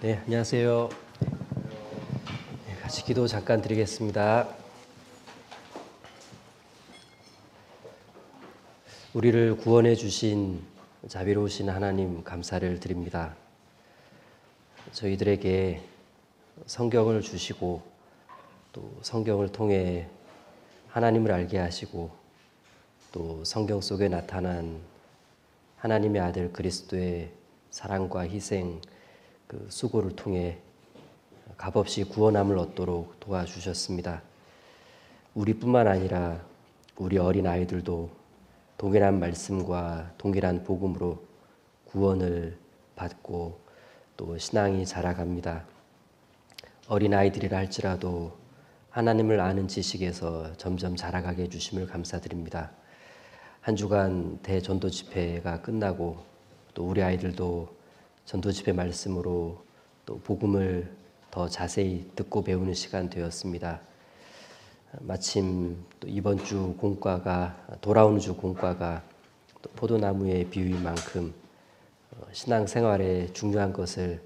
네, 안녕하세요. 네, 같이 기도 잠깐 드리겠습니다. 우리를 구원해 주신 자비로우신 하나님 감사를 드립니다. 저희들에게 성경을 주시고 또 성경을 통해 하나님을 알게 하시고 또 성경 속에 나타난 하나님의 아들 그리스도의 사랑과 희생, 그 수고를 통해 값없이 구원함을 얻도록 도와주셨습니다. 우리뿐만 아니라 우리 어린 아이들도 동일한 말씀과 동일한 복음으로 구원을 받고 또 신앙이 자라갑니다. 어린 아이들이라 할지라도 하나님을 아는 지식에서 점점 자라가게 해주심을 감사드립니다. 한 주간 대전도 집회가 끝나고 또 우리 아이들도 전도 집회 말씀으로 또 복음을 더 자세히 듣고 배우는 시간 되었습니다. 마침 또 이번 주 공과가 돌아오는 주 공과가 또 포도나무의 비유인 만큼 신앙생활에 중요한 것을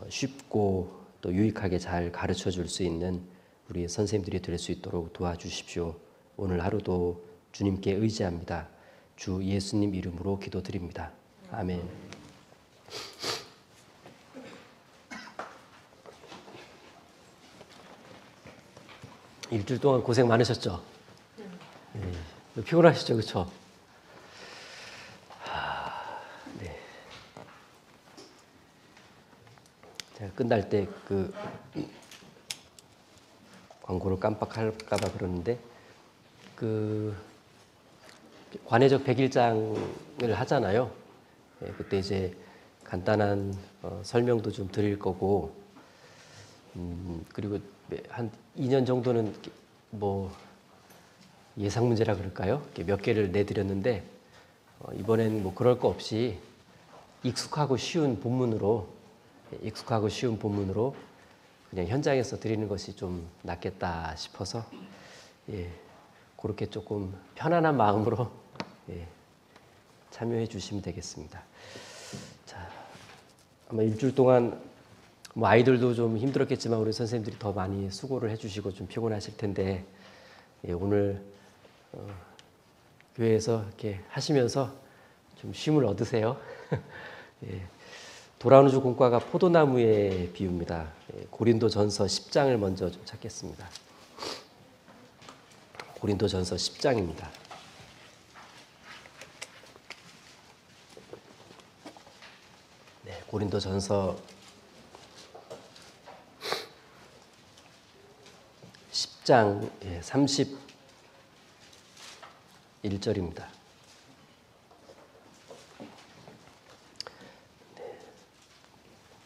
쉽고 또 유익하게 잘 가르쳐 줄 수 있는 우리 선생님들이 될 수 있도록 도와주십시오. 오늘 하루도 주님께 의지합니다. 주 예수님 이름으로 기도드립니다. 아멘. 일주일 동안 고생 많으셨죠? 네. 피곤하시죠, 그렇죠? 네. 제가 끝날 때 그 광고를 깜빡할까봐 그러는데 그 관해적 100일장을 하잖아요. 네, 그때 이제 간단한 설명도 좀 드릴 거고, 그리고 한 2년 정도는 뭐 예상 문제라 그럴까요? 몇 개를 내드렸는데 이번엔 뭐 그럴 거 없이 익숙하고 쉬운 본문으로 그냥 현장에서 드리는 것이 좀 낫겠다 싶어서 그렇게 조금 편안한 마음으로 참여해 주시면 되겠습니다. 자, 아마 일주일 동안 뭐 아이들도 좀 힘들었겠지만 우리 선생님들이 더 많이 수고를 해주시고 좀 피곤하실 텐데 오늘 교회에서 이렇게 하시면서 좀 쉼을 얻으세요. 돌아오는 주 공과가 포도나무의 비유입니다. 고린도전서 10장을 먼저 좀 찾겠습니다. 고린도전서 10장입니다. 네, 고린도전서 10장 31절입니다.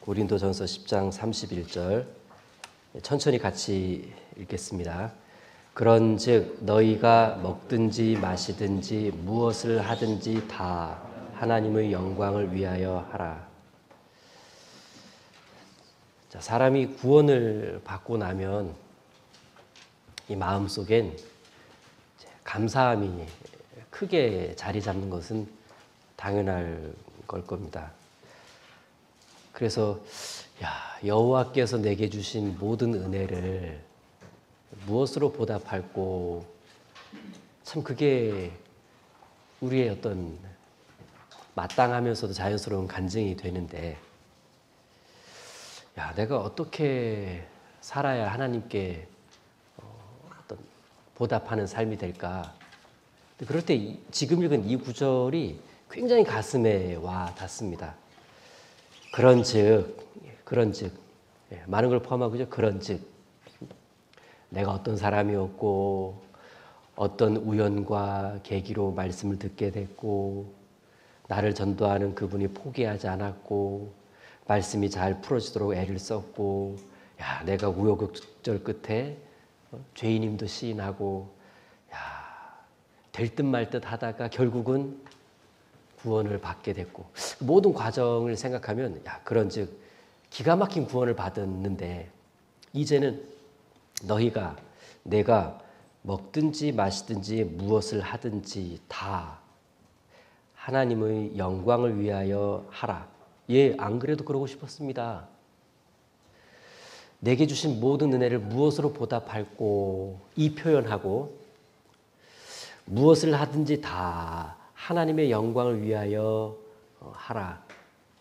고린도전서 10장 31절 천천히 같이 읽겠습니다. 그런즉 너희가 먹든지 마시든지 무엇을 하든지 다 하나님의 영광을 위하여 하라. 자, 사람이 구원을 받고 나면 이 마음속엔 감사함이 크게 자리 잡는 것은 당연할 걸 겁니다. 그래서 여호와께서 내게 주신 모든 은혜를 무엇으로 보답할꼬, 참 그게 우리의 어떤 마땅하면서도 자연스러운 간증이 되는데, 내가 어떻게 살아야 하나님께 어떤 보답하는 삶이 될까? 그럴 때 지금 읽은 이 구절이 굉장히 가슴에 와 닿습니다. 그런즉 많은 걸 포함하고죠. 그런즉 내가 어떤 사람이었고 어떤 우연과 계기로 말씀을 듣게 됐고 나를 전도하는 그분이 포기하지 않았고 말씀이 잘 풀어지도록 애를 썼고 내가 우여곡절 끝에 죄인임도 시인하고 될 듯 말 듯 하다가 결국은 구원을 받게 됐고 모든 과정을 생각하면 그런즉 기가 막힌 구원을 받았는데 이제는 너희가 내가 먹든지 마시든지 무엇을 하든지 다 하나님의 영광을 위하여 하라. 안 그래도 그러고 싶었습니다. 내게 주신 모든 은혜를 무엇으로 보답할꼬 이 표현하고 무엇을 하든지 다 하나님의 영광을 위하여 하라.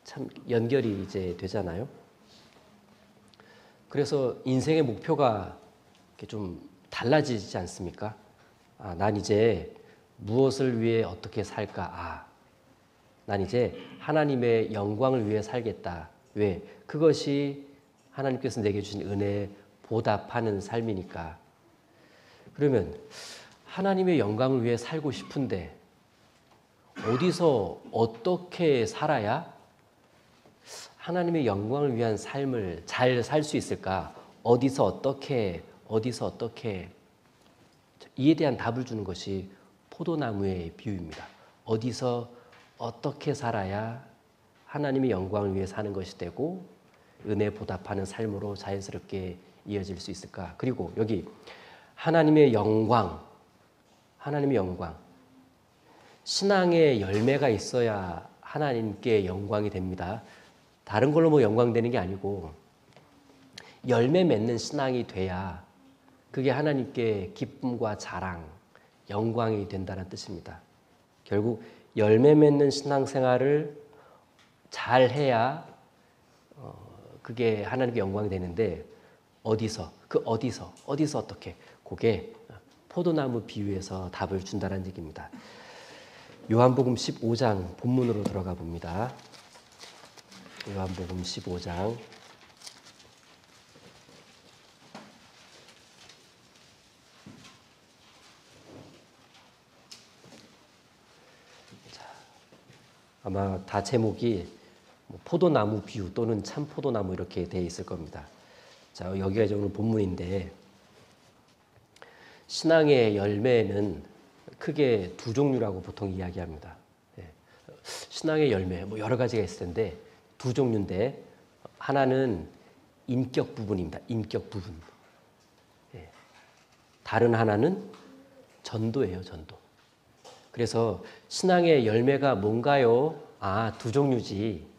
참 연결이 이제 되잖아요. 그래서 인생의 목표가 이렇게 좀 달라지지 않습니까? 난 이제 무엇을 위해 어떻게 살까? 난 이제 하나님의 영광을 위해 살겠다. 왜? 그것이 하나님께서 내게 주신 은혜에 보답하는 삶이니까. 그러면 하나님의 영광을 위해 살고 싶은데 어디서 어떻게 살아야 하나님의 영광을 위한 삶을 잘 살 수 있을까? 어디서 어떻게 이에 대한 답을 주는 것이 포도나무의 비유입니다. 어디서 어떻게 살아야 하나님의 영광을 위해 사는 것이 되고 은혜 보답하는 삶으로 자연스럽게 이어질 수 있을까? 그리고 여기 하나님의 영광, 신앙의 열매가 있어야 하나님께 영광이 됩니다. 다른 걸로 뭐 영광되는 게 아니고 열매 맺는 신앙이 돼야 그게 하나님께 기쁨과 자랑, 영광이 된다는 뜻입니다. 결국 열매 맺는 신앙생활을 잘 해야 그게 하나님께 영광이 되는데 어디서 어떻게 그게 포도나무 비유에서 답을 준다는 얘기입니다. 요한복음 15장 본문으로 들어가 봅니다. 요한복음 15장 아마 다 제목이 포도나무 비유 또는 참 포도나무 이렇게 되어 있을 겁니다. 자, 여기가 이제 오늘 본문인데 신앙의 열매는 크게 두 종류라고 보통 이야기합니다. 신앙의 열매 여러 가지가 있을 텐데 두 종류인데 하나는 인격 부분입니다. 인격 부분. 다른 하나는 전도예요. 전도. 그래서 신앙의 열매가 뭔가요? 두 종류지.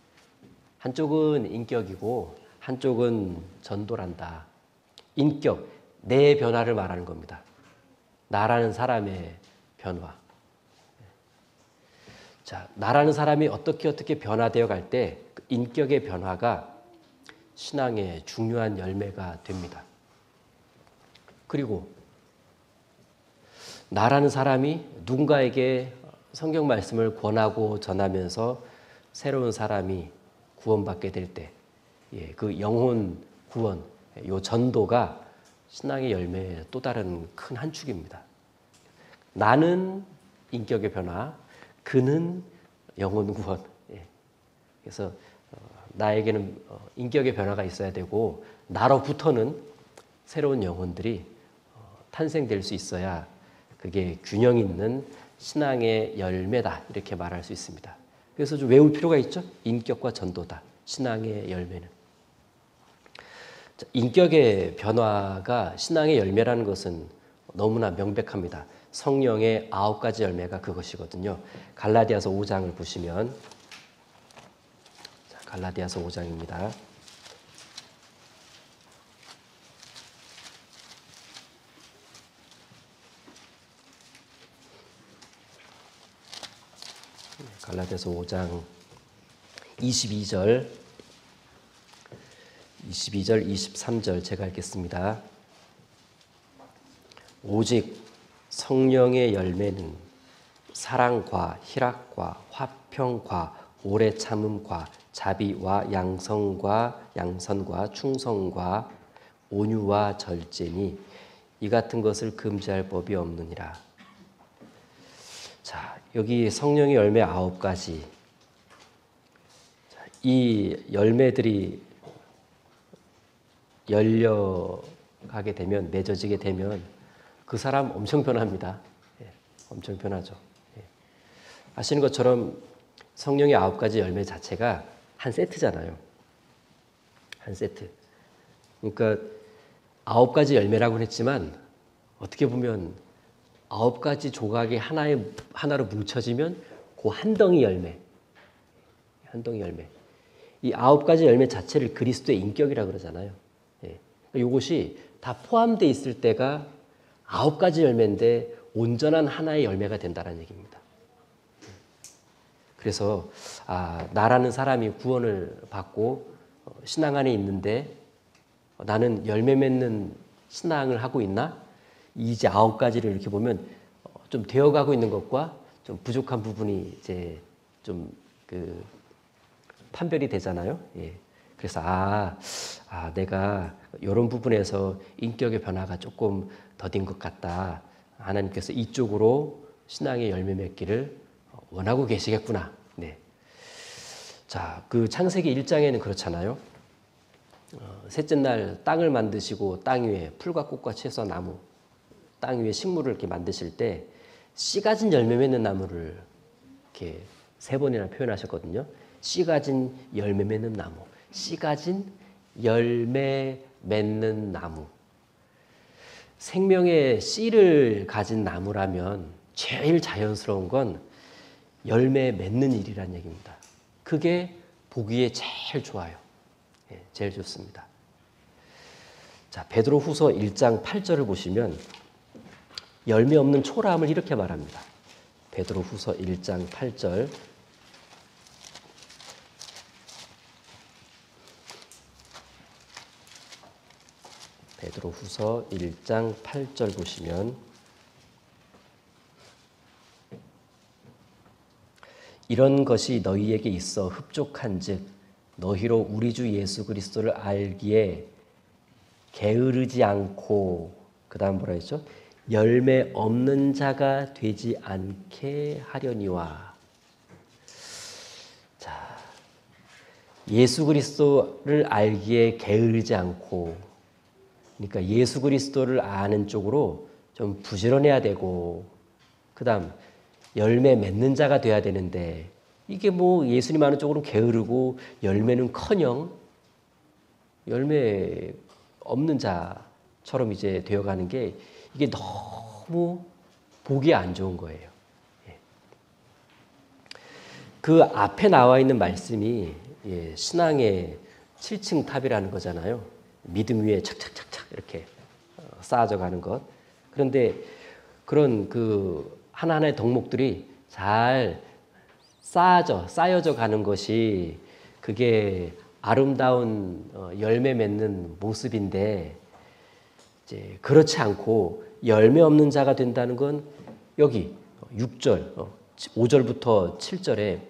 한쪽은 인격이고 한쪽은 전도란다. 인격, 내 변화를 말하는 겁니다. 나라는 사람의 변화. 자, 나라는 사람이 어떻게 변화되어 갈 때 그 인격의 변화가 신앙의 중요한 열매가 됩니다. 그리고 나라는 사람이 누군가에게 성경 말씀을 권하고 전하면서 새로운 사람이 구원받게 될 때, 그 영혼 구원, 요 전도가 신앙의 열매의 또 다른 큰 한 축입니다. 나는 인격의 변화, 그는 영혼 구원. 그래서 나에게는 인격의 변화가 있어야 되고 나로부터는 새로운 영혼들이 탄생될 수 있어야 그게 균형 있는 신앙의 열매다 이렇게 말할 수 있습니다. 그래서 좀 외울 필요가 있죠. 인격과 전도다. 신앙의 열매는. 인격의 변화가 신앙의 열매라는 것은 너무나 명백합니다. 성령의 9가지 열매가 그것이거든요. 갈라디아서 5장을 보시면 갈라디아서 5장입니다. 갈라디아서 5장 22절, 23절 제가 읽겠습니다. 오직 성령의 열매는 사랑과 희락과 화평과 오래 참음과 자비와 양선과 충성과 온유와 절제니 이 같은 것을 금지할 법이 없느니라. 자, 여기 성령의 열매 9가지. 이 열매들이 열려가게 되면, 맺어지게 되면 그 사람 엄청 변합니다. 엄청 변하죠. 아시는 것처럼 성령의 9가지 열매 자체가 한 세트잖아요. 한 세트. 그러니까 9가지 열매라고 했지만 어떻게 보면 9가지 조각이 하나로 뭉쳐지면 그 한 덩이 열매. 한 덩이 열매. 이 9가지 열매 자체를 그리스도의 인격이라고 그러잖아요. 이것이 다 포함되어 있을 때가 9가지 열매인데 온전한 하나의 열매가 된다는 얘기입니다. 그래서 나라는 사람이 구원을 받고 신앙 안에 있는데 나는 열매 맺는 신앙을 하고 있나? 이제 9가지를 이렇게 보면 좀 되어가고 있는 것과 좀 부족한 부분이 이제 좀 그 판별이 되잖아요. 예. 그래서 내가 이런 부분에서 인격의 변화가 조금 더딘 것 같다. 하나님께서 이쪽으로 신앙의 열매 맺기를 원하고 계시겠구나. 네. 자, 그 창세기 1장에는 그렇잖아요. 셋째 날 땅을 만드시고 땅 위에 풀과 꽃과 채소 나무, 땅 위에 식물을 이렇게 만드실 때 씨 가진 열매 맺는 나무를 이렇게 3번이나 표현하셨거든요. 씨 가진 열매 맺는 나무, 씨 가진 열매 맺는 나무. 생명의 씨를 가진 나무라면 제일 자연스러운 건 열매 맺는 일이란 얘기입니다. 그게 보기에 제일 좋아요. 예, 제일 좋습니다. 자, 베드로후서 1장 8절을 보시면 열매 없는 초라함을 이렇게 말합니다. 베드로후서 1장 8절. 베드로후서 1장 8절 보시면 이런 것이 너희에게 있어 흡족한즉 너희로 우리 주 예수 그리스도를 알기에 게으르지 않고 그다음 뭐라 했죠? 열매 없는 자가 되지 않게 하려니와. 자, 예수 그리스도를 알기에 게으르지 않고, 그러니까 예수 그리스도를 아는 쪽으로 좀 부지런해야 되고, 그다음 열매 맺는 자가 돼야 되는데 이게 뭐 예수님 아는 쪽으로 게으르고 열매는커녕 열매 없는 자처럼 이제 되어가는 게 이게 너무 보기 안 좋은 거예요. 그 앞에 나와 있는 말씀이 신앙의 7층 탑이라는 거잖아요. 믿음 위에 착착착착 이렇게 쌓아져 가는 것. 그런데 그런 그 하나하나의 덕목들이 잘 쌓여져 가는 것이 그게 아름다운 열매 맺는 모습인데 이제 그렇지 않고 열매 없는 자가 된다는 건 여기 6절, 5절부터 7절에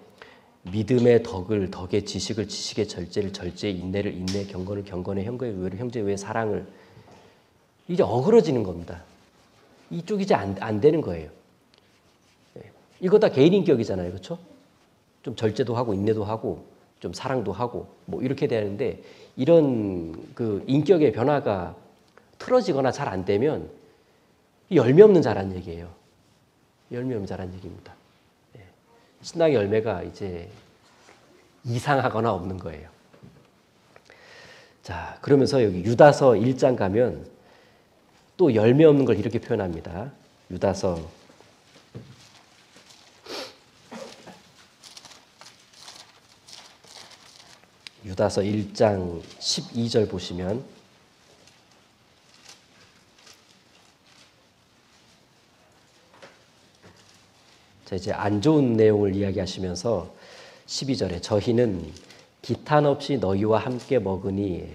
믿음의 덕을 덕에 지식을 지식의 절제를 절제에 인내를 인내 경건을 경건에 형제의 의를 형제의 의에 사랑을 이제 어그러지는 겁니다. 이쪽이 이제 안 되는 거예요. 이거 다 개인 인격이잖아요. 그렇죠? 좀 절제도 하고 인내도 하고 좀 사랑도 하고 뭐 이렇게 되는데 이런 그 인격의 변화가 틀어지거나 잘 안 되면 열매 없는 자란 얘기예요. 열매 없는 자란 얘기입니다. 신앙의 열매가 이제 이상하거나 없는 거예요. 자, 그러면서 여기 유다서 1장 가면 또 열매 없는 걸 이렇게 표현합니다. 유다서 1장 12절 보시면 자, 이제 안 좋은 내용을 이야기하시면서 12절에 저희는 기탄 없이 너희와 함께 먹으니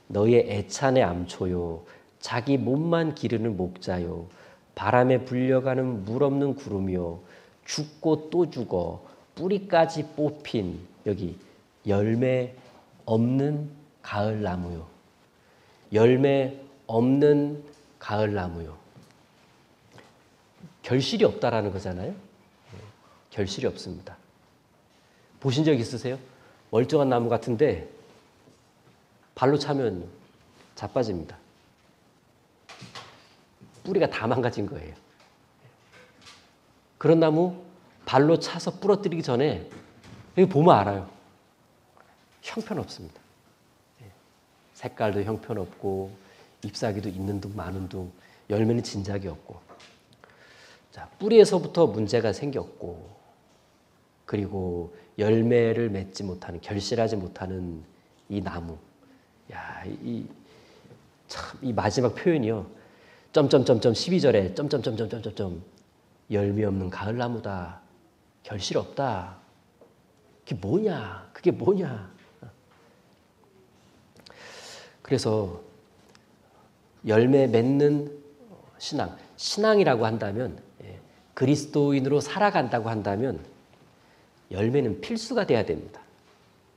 너희의 애찬의 암초요 자기 몸만 기르는 목자요 바람에 불려가는 물 없는 구름이요 죽고 또 죽어 뿌리까지 뽑힌 여기 열매 없는 가을 나무요. 열매 없는 가을 나무요. 결실이 없다라는 거잖아요. 결실이 없습니다. 보신 적 있으세요? 멀쩡한 나무 같은데 발로 차면 자빠집니다. 뿌리가 다 망가진 거예요. 그런 나무 발로 차서 부러뜨리기 전에 여기 보면 알아요. 형편없습니다. 색깔도 형편없고 잎사귀도 있는 둥 마는 둥 열매는 진작이 없고 자, 뿌리에서부터 문제가 생겼고 그리고 열매를 맺지 못하는 결실하지 못하는 이 나무 야, 이 참 이 마지막 표현이요. 점점점점 12절에 점점점점점점 열매 없는 가을나무다. 결실 없다. 그게 뭐냐? 그게 뭐냐? 그래서 열매 맺는 신앙이라고 한다면 그리스도인으로 살아간다고 한다면 열매는 필수가 돼야 됩니다.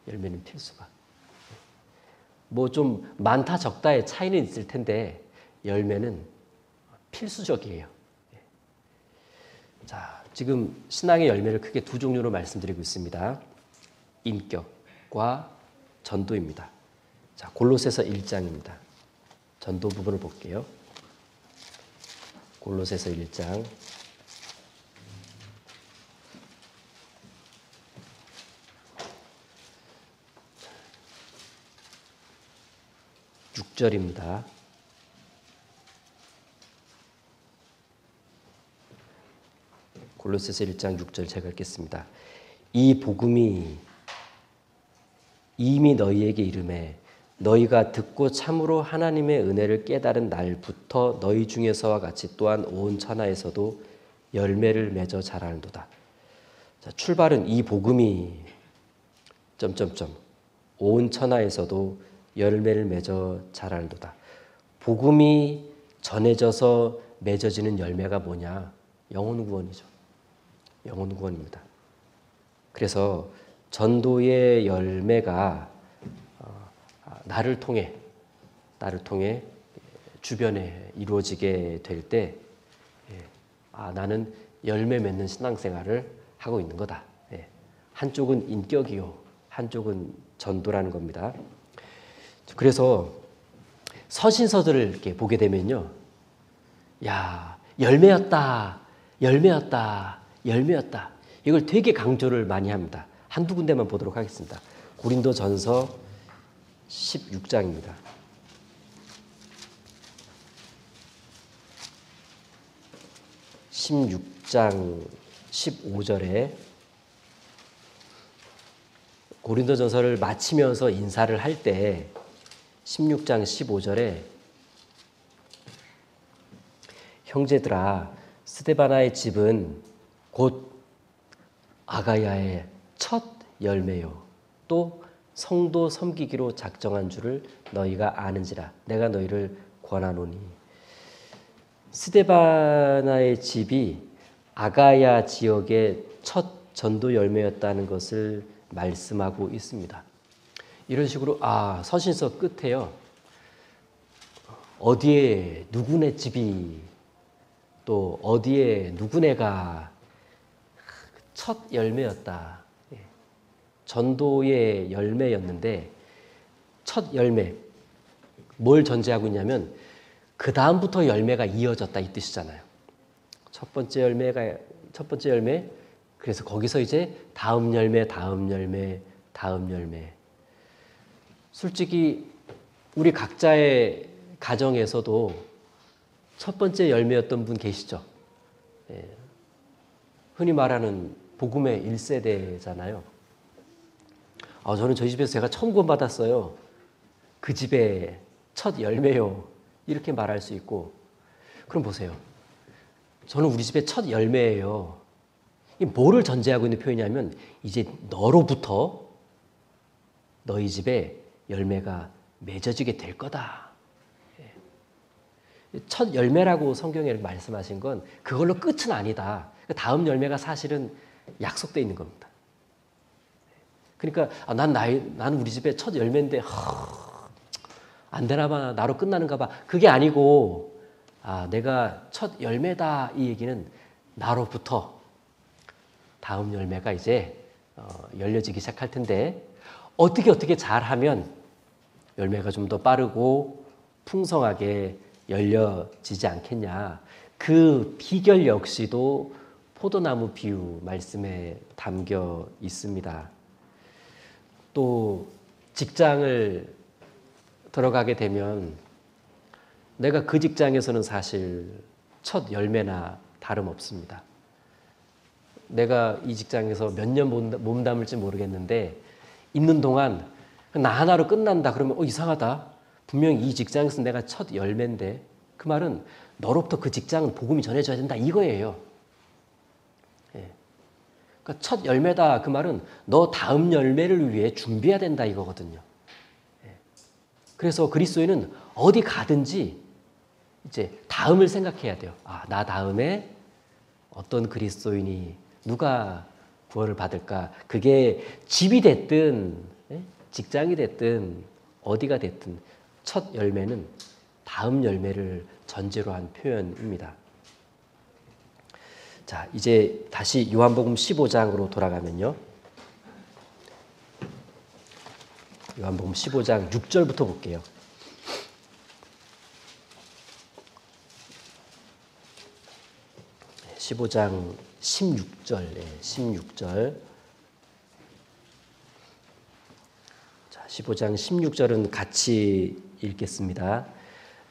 열매는 필수가. 뭐 좀 많다 적다의 차이는 있을 텐데 열매는 필수적이에요. 자, 지금 신앙의 열매를 크게 두 종류로 말씀드리고 있습니다. 인격과 전도입니다. 자, 골로새서 1장입니다. 전도 부분을 볼게요. 골로새서 1장 6절입니다. 골로새서 1장 6절 제가 읽겠습니다. 이 복음이 이미 너희에게 이르매 너희가 듣고 참으로 하나님의 은혜를 깨달은 날부터 너희 중에서와 같이 또한 온 천하에서도 열매를 맺어 자라는도다. 자, 출발은 이 복음이 온 천하에서도 열매를 맺어 자라는도다. 복음이 전해져서 맺어지는 열매가 뭐냐? 영혼 구원이죠. 영혼 구원입니다. 그래서 전도의 열매가 나를 통해 주변에 이루어지게 될 때, 나는 열매 맺는 신앙생활을 하고 있는 거다. 한쪽은 인격이요, 한쪽은 전도라는 겁니다. 그래서 서신서들을 이렇게 보게 되면요, 야, 열매였다. 이걸 되게 강조를 많이 합니다. 한두 군데만 보도록 하겠습니다. 고린도전서 16장입니다. 16장 15절에 고린도전서를 마치면서 인사를 할 때 16장 15절에 형제들아 스데바나의 집은 곧 아가야의 첫 열매요 또 성도 섬기기로 작정한 줄을 너희가 아는지라 내가 너희를 권하노니. 스데바나의 집이 아가야 지역의 첫 전도 열매였다는 것을 말씀하고 있습니다. 이런 식으로 서신서 끝에요. 어디에 누구네 집이 또 어디에 누구네가 첫 열매였다. 전도의 열매였는데 첫 열매 뭘 전제하고 있냐면 그 다음부터 열매가 이어졌다 이 뜻이잖아요. 첫 번째 열매 그래서 거기서 이제 다음 열매 솔직히 우리 각자의 가정에서도 첫 번째 열매였던 분 계시죠? 흔히 말하는 복음의 1세대잖아요. 저는 저희 집에서 제가 처음 구원받았어요. 그 집의 첫 열매요. 이렇게 말할 수 있고. 그럼 보세요. 저는 우리 집의 첫 열매예요. 이 뭐를 전제하고 있는 표현이냐면 이제 너로부터 너희 집에 열매가 맺어지게 될 거다. 첫 열매라고 성경에 말씀하신 건 그걸로 끝은 아니다. 다음 열매가 사실은 약속되어 있는 겁니다. 그러니까 난 우리 집에 첫 열매인데 안 되나 봐. 나로 끝나는가 봐. 그게 아니고 내가 첫 열매다 이 얘기는 나로부터 다음 열매가 이제 열려지기 시작할 텐데 어떻게 잘하면 열매가 좀 더 빠르고 풍성하게 열려지지 않겠냐. 그 비결 역시도 포도나무 비유 말씀에 담겨 있습니다. 또 직장을 들어가게 되면 내가 그 직장에서는 사실 첫 열매나 다름없습니다. 내가 이 직장에서 몇 년 몸담을지 모르겠는데 있는 동안 나 하나로 끝난다 그러면 이상하다. 분명히 이 직장에서 내가 첫 열매인데 그 말은 너로부터 그 직장은 복음이 전해져야 된다 이거예요. 예. 그러니까 첫 열매다 그 말은 너 다음 열매를 위해 준비해야 된다 이거거든요. 예. 그래서 그리스도인은 어디 가든지 이제 다음을 생각해야 돼요. 아, 나 다음에 어떤 그리스도인이 누가 구원을 받을까? 그게 집이 됐든 직장이 됐든 어디가 됐든 첫 열매는 다음 열매를 전제로 한 표현입니다. 자, 이제 다시 요한복음 15장으로 돌아가면요. 요한복음 15장 6절부터 볼게요. 15장 16절, 16절. 자, 15장 16절은 같이 읽겠습니다.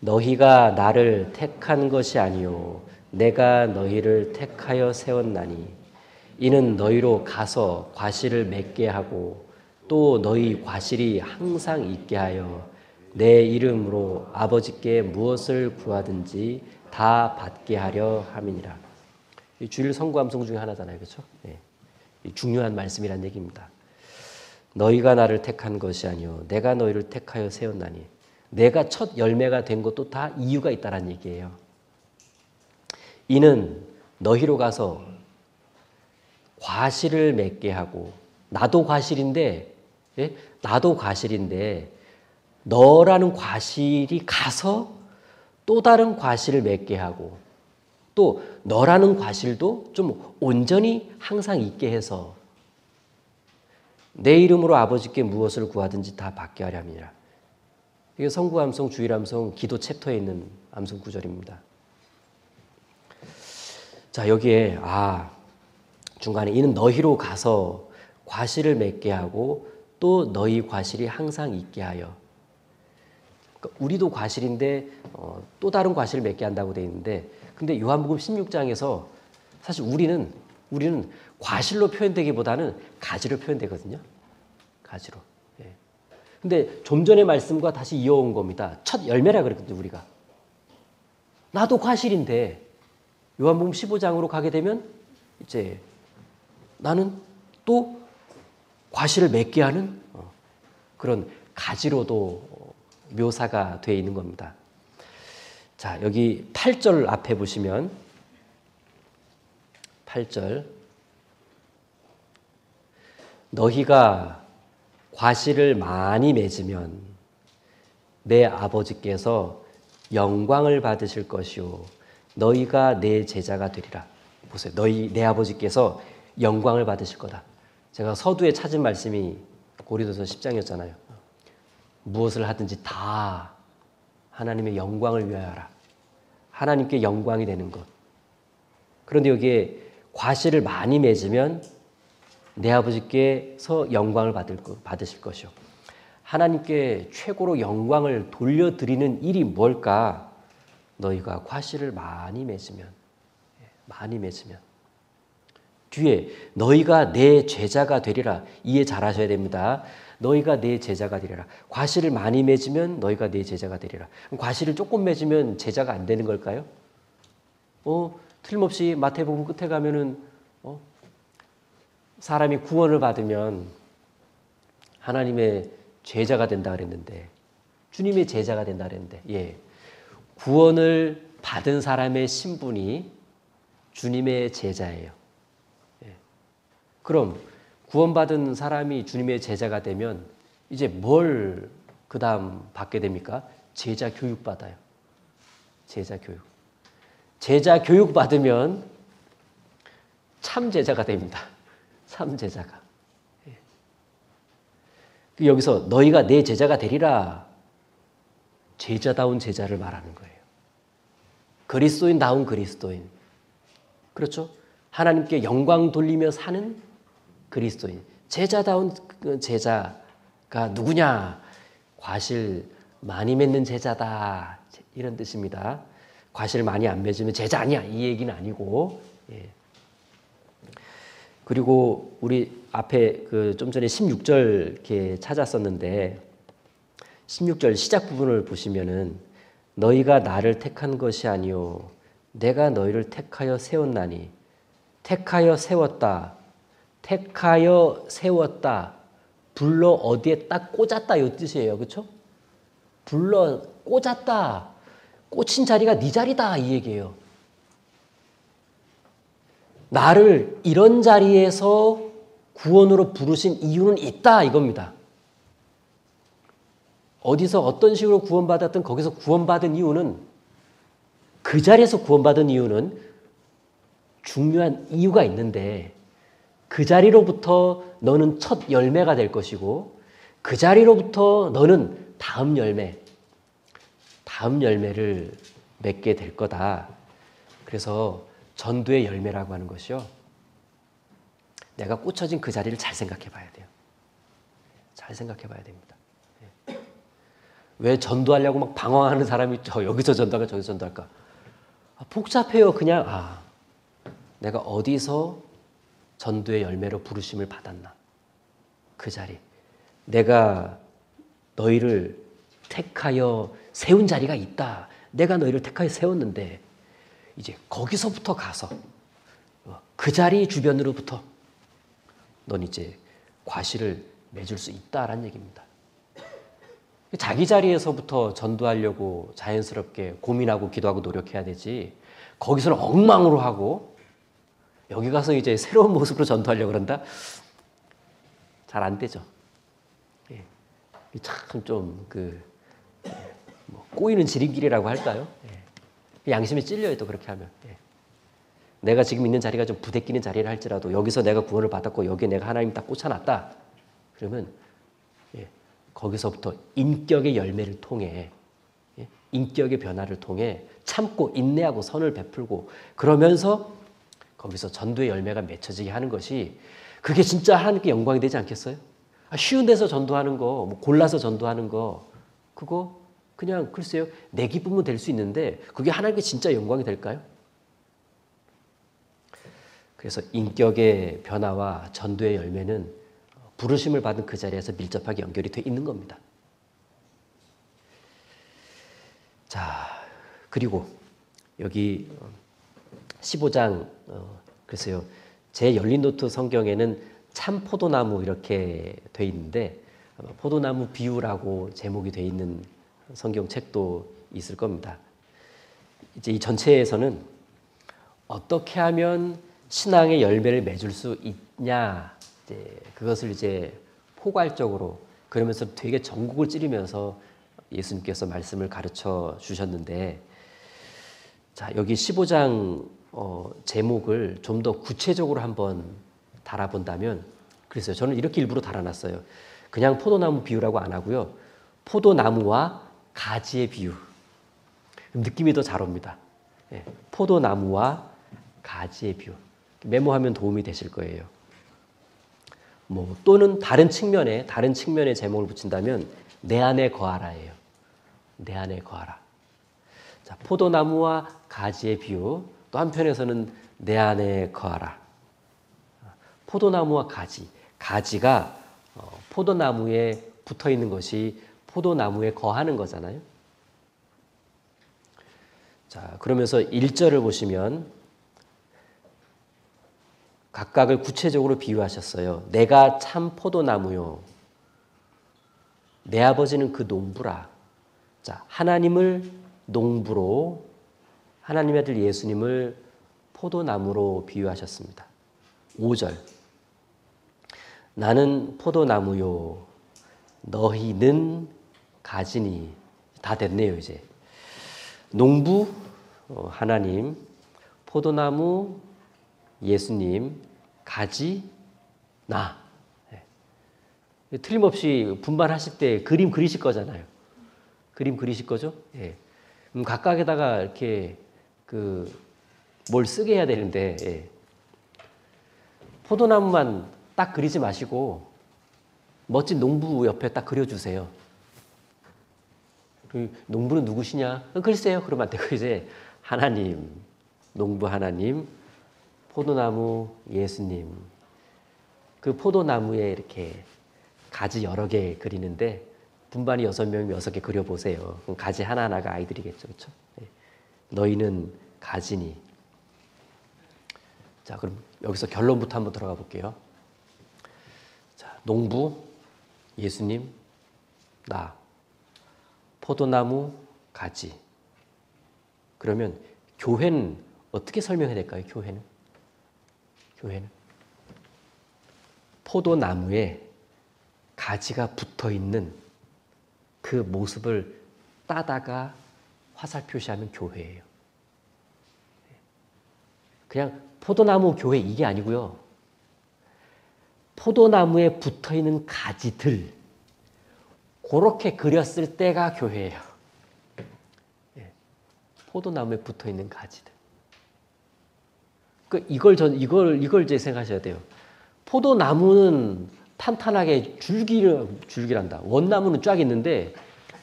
너희가 나를 택한 것이 아니요 내가 너희를 택하여 세웠나니 이는 너희로 가서 과실을 맺게 하고 또 너희 과실이 항상 있게 하여 내 이름으로 아버지께 무엇을 구하든지 다 받게 하려 함이니라. 주일 선고 암송 중에 하나잖아요. 그렇죠? 네. 중요한 말씀이란 얘기입니다. 너희가 나를 택한 것이 아니요 내가 너희를 택하여 세웠나니 내가 첫 열매가 된 것도 다 이유가 있다는 얘기예요. 이는 너희로 가서 과실을 맺게 하고 나도 과실인데 예? 나도 과실인데 너라는 과실이 가서 또 다른 과실을 맺게 하고 또 너라는 과실도 좀 온전히 항상 있게 해서 내 이름으로 아버지께 무엇을 구하든지 다 받게 하려 함이라. 이게 성구 암송, 주일 암송, 기도 챕터에 있는 암송 구절입니다. 자, 여기에 중간에 이는 너희로 가서 과실을 맺게 하고 또 너희 과실이 항상 있게 하여. 그러니까 우리도 과실인데 또 다른 과실을 맺게 한다고 되어 있는데 근데 요한복음 16장에서 사실 우리는 과실로 표현되기보다는 가지로 표현되거든요. 가지로. 예. 근데 좀 전의 말씀과 다시 이어온 겁니다. 첫 열매라 그랬거든요, 우리가. 나도 과실인데 요한복음 15장으로 가게 되면 이제 나는 또 과실을 맺게 하는 그런 가지로도 묘사가 되어 있는 겁니다. 자, 여기 8절 앞에 보시면 8절 너희가 과실을 많이 맺으면 내 아버지께서 영광을 받으실 것이요 너희가 내 제자가 되리라. 보세요. 내 아버지께서 영광을 받으실 거다. 제가 서두에 찾은 말씀이 고린도서 10장이었잖아요. 무엇을 하든지 다 하나님의 영광을 위하여 하라. 하나님께 영광이 되는 것. 그런데 여기에 과실을 많이 맺으면 내 아버지께서 영광을 받으실 것이요. 하나님께 최고로 영광을 돌려드리는 일이 뭘까? 너희가 과실을 많이 맺으면 뒤에 너희가 내 제자가 되리라. 이해 잘 하셔야 됩니다. 너희가 내 제자가 되리라. 과실을 많이 맺으면 너희가 내 제자가 되리라. 그럼 과실을 조금 맺으면 제자가 안 되는 걸까요? 틀림없이 마태복음 끝에 가면은 사람이 구원을 받으면 하나님의 제자가 된다 그랬는데 주님의 제자가 된다 그랬는데 예. 구원을 받은 사람의 신분이 주님의 제자예요. 예. 그럼 구원받은 사람이 주님의 제자가 되면 이제 뭘 그 다음 받게 됩니까? 제자 교육 받아요. 제자 교육. 제자 교육 받으면 참 제자가 됩니다. 참 제자가. 예. 여기서 너희가 내 제자가 되리라. 제자다운 제자를 말하는 거예요. 그리스도인다운 그리스도인. 그렇죠? 하나님께 영광 돌리며 사는 그리스도인. 제자다운 제자가 누구냐? 과실 많이 맺는 제자다. 이런 뜻입니다. 과실 많이 안 맺으면 제자 아니야. 이 얘기는 아니고. 예. 그리고 우리 앞에 좀 전에 16절 이렇게 찾았었는데 16절 시작 부분을 보시면은 너희가 나를 택한 것이 아니요 내가 너희를 택하여 세웠나니 택하여 세웠다. 택하여 세웠다. 불러 어디에 딱 꽂았다 이 뜻이에요. 그렇죠? 불러 꽂았다. 꽂힌 자리가 네 자리다 이 얘기예요. 나를 이런 자리에서 구원으로 부르신 이유는 있다 이겁니다. 어디서 어떤 식으로 구원받았든 거기서 구원받은 이유는 그 자리에서 구원받은 이유는 중요한 이유가 있는데 그 자리로부터 너는 첫 열매가 될 것이고 그 자리로부터 너는 다음 열매를 맺게 될 거다. 그래서 전도의 열매라고 하는 것이요. 내가 꽂혀진 그 자리를 잘 생각해 봐야 돼요. 잘 생각해 봐야 됩니다. 왜 전도하려고 막 방황하는 사람이 여기서 전도할까 저기서 전도할까? 복잡해요. 그냥 내가 어디서 전도의 열매로 부르심을 받았나? 그 자리. 내가 너희를 택하여 세운 자리가 있다. 내가 너희를 택하여 세웠는데 이제 거기서부터 가서 그 자리 주변으로부터 넌 이제 과실을 맺을 수 있다라는 얘기입니다. 자기 자리에서부터 전도하려고 자연스럽게 고민하고 기도하고 노력해야 되지. 거기서는 엉망으로 하고 여기 가서 이제 새로운 모습으로 전도하려고 그런다? 잘 안 되죠. 참 좀 꼬이는 지름길이라고 할까요? 양심이 찔려요, 또 그렇게 하면. 내가 지금 있는 자리가 좀 부대끼는 자리를 할지라도 여기서 내가 구원을 받았고 여기에 내가 하나님 딱 꽂아놨다. 그러면 거기서부터 인격의 열매를 통해 인격의 변화를 통해 참고 인내하고 선을 베풀고 그러면서 거기서 전도의 열매가 맺혀지게 하는 것이 그게 진짜 하나님께 영광이 되지 않겠어요? 쉬운 데서 전도하는 거, 뭐 골라서 전도하는 거 그거 그냥 글쎄요 내 기쁨은 될 수 있는데 그게 하나님께 진짜 영광이 될까요? 그래서 인격의 변화와 전도의 열매는 부르심을 받은 그 자리에서 밀접하게 연결이 돼 있는 겁니다. 자, 그리고 여기 15장 글쎄요 제 열린 노트 성경에는 참 포도나무 이렇게 돼 있는데 포도나무 비유라고 제목이 돼 있는 성경책도 있을 겁니다. 이제 이 전체에서는 어떻게 하면 신앙의 열매를 맺을 수 있냐 그것을 이제 포괄적으로 그러면서 되게 전국을 찌르면서 예수님께서 말씀을 가르쳐 주셨는데 자 여기 15장 제목을 좀 더 구체적으로 한번 달아본다면 그래서 저는 이렇게 일부러 달아놨어요. 그냥 포도나무 비유라고 안 하고요. 포도나무와 가지의 비유. 느낌이 더 잘 옵니다. 포도나무와 가지의 비유. 메모하면 도움이 되실 거예요. 뭐 또는 다른 측면에 제목을 붙인다면 내 안에 거하라예요. 내 안에 거하라. 자, 포도나무와 가지의 비유. 또 한편에서는 내 안에 거하라. 포도나무와 가지가 포도나무에 붙어 있는 것이 포도나무에 거하는 거잖아요. 자, 그러면서 1절을 보시면 각각을 구체적으로 비유하셨어요. 내가 참 포도나무요. 내 아버지는 그 농부라. 자, 하나님을 농부로 하나님의 아들 예수님을 포도나무로 비유하셨습니다. 5절. 나는 포도나무요. 너희는 가지니. 다 됐네요, 이제. 농부 하나님, 포도나무 예수님, 가지 나. 틀림없이 분반하실 때 그림 그리실 거잖아요. 그림 그리실 거죠? 예. 각각에다가 이렇게 뭘 쓰게 해야 되는데 예. 포도나무만 딱 그리지 마시고 멋진 농부 옆에 딱 그려주세요. 농부는 누구시냐? 글쎄요. 그러면 안 되고 이제 하나님, 농부 하나님, 포도나무 예수님. 그 포도나무에 이렇게 가지 여러 개 그리는데 분반이 6명이면 6개 그려보세요. 그럼 가지 하나하나가 아이들이겠죠. 그렇죠? 네. 너희는 가지니. 자, 그럼 여기서 결론부터 한번 들어가 볼게요. 자, 농부, 예수님, 나, 포도나무, 가지. 그러면 교회는 어떻게 설명해야 될까요? 교회는 포도나무에 가지가 붙어 있는 그 모습을 따다가 화살 표시하면 교회예요. 그냥 포도나무 교회 이게 아니고요. 포도나무에 붙어 있는 가지들 그렇게 그렸을 때가 교회예요. 포도나무에 붙어 있는 가지들. 이걸 이제 생각하셔야 돼요. 포도나무는 탄탄하게 줄기란다. 원나무는 쫙 있는데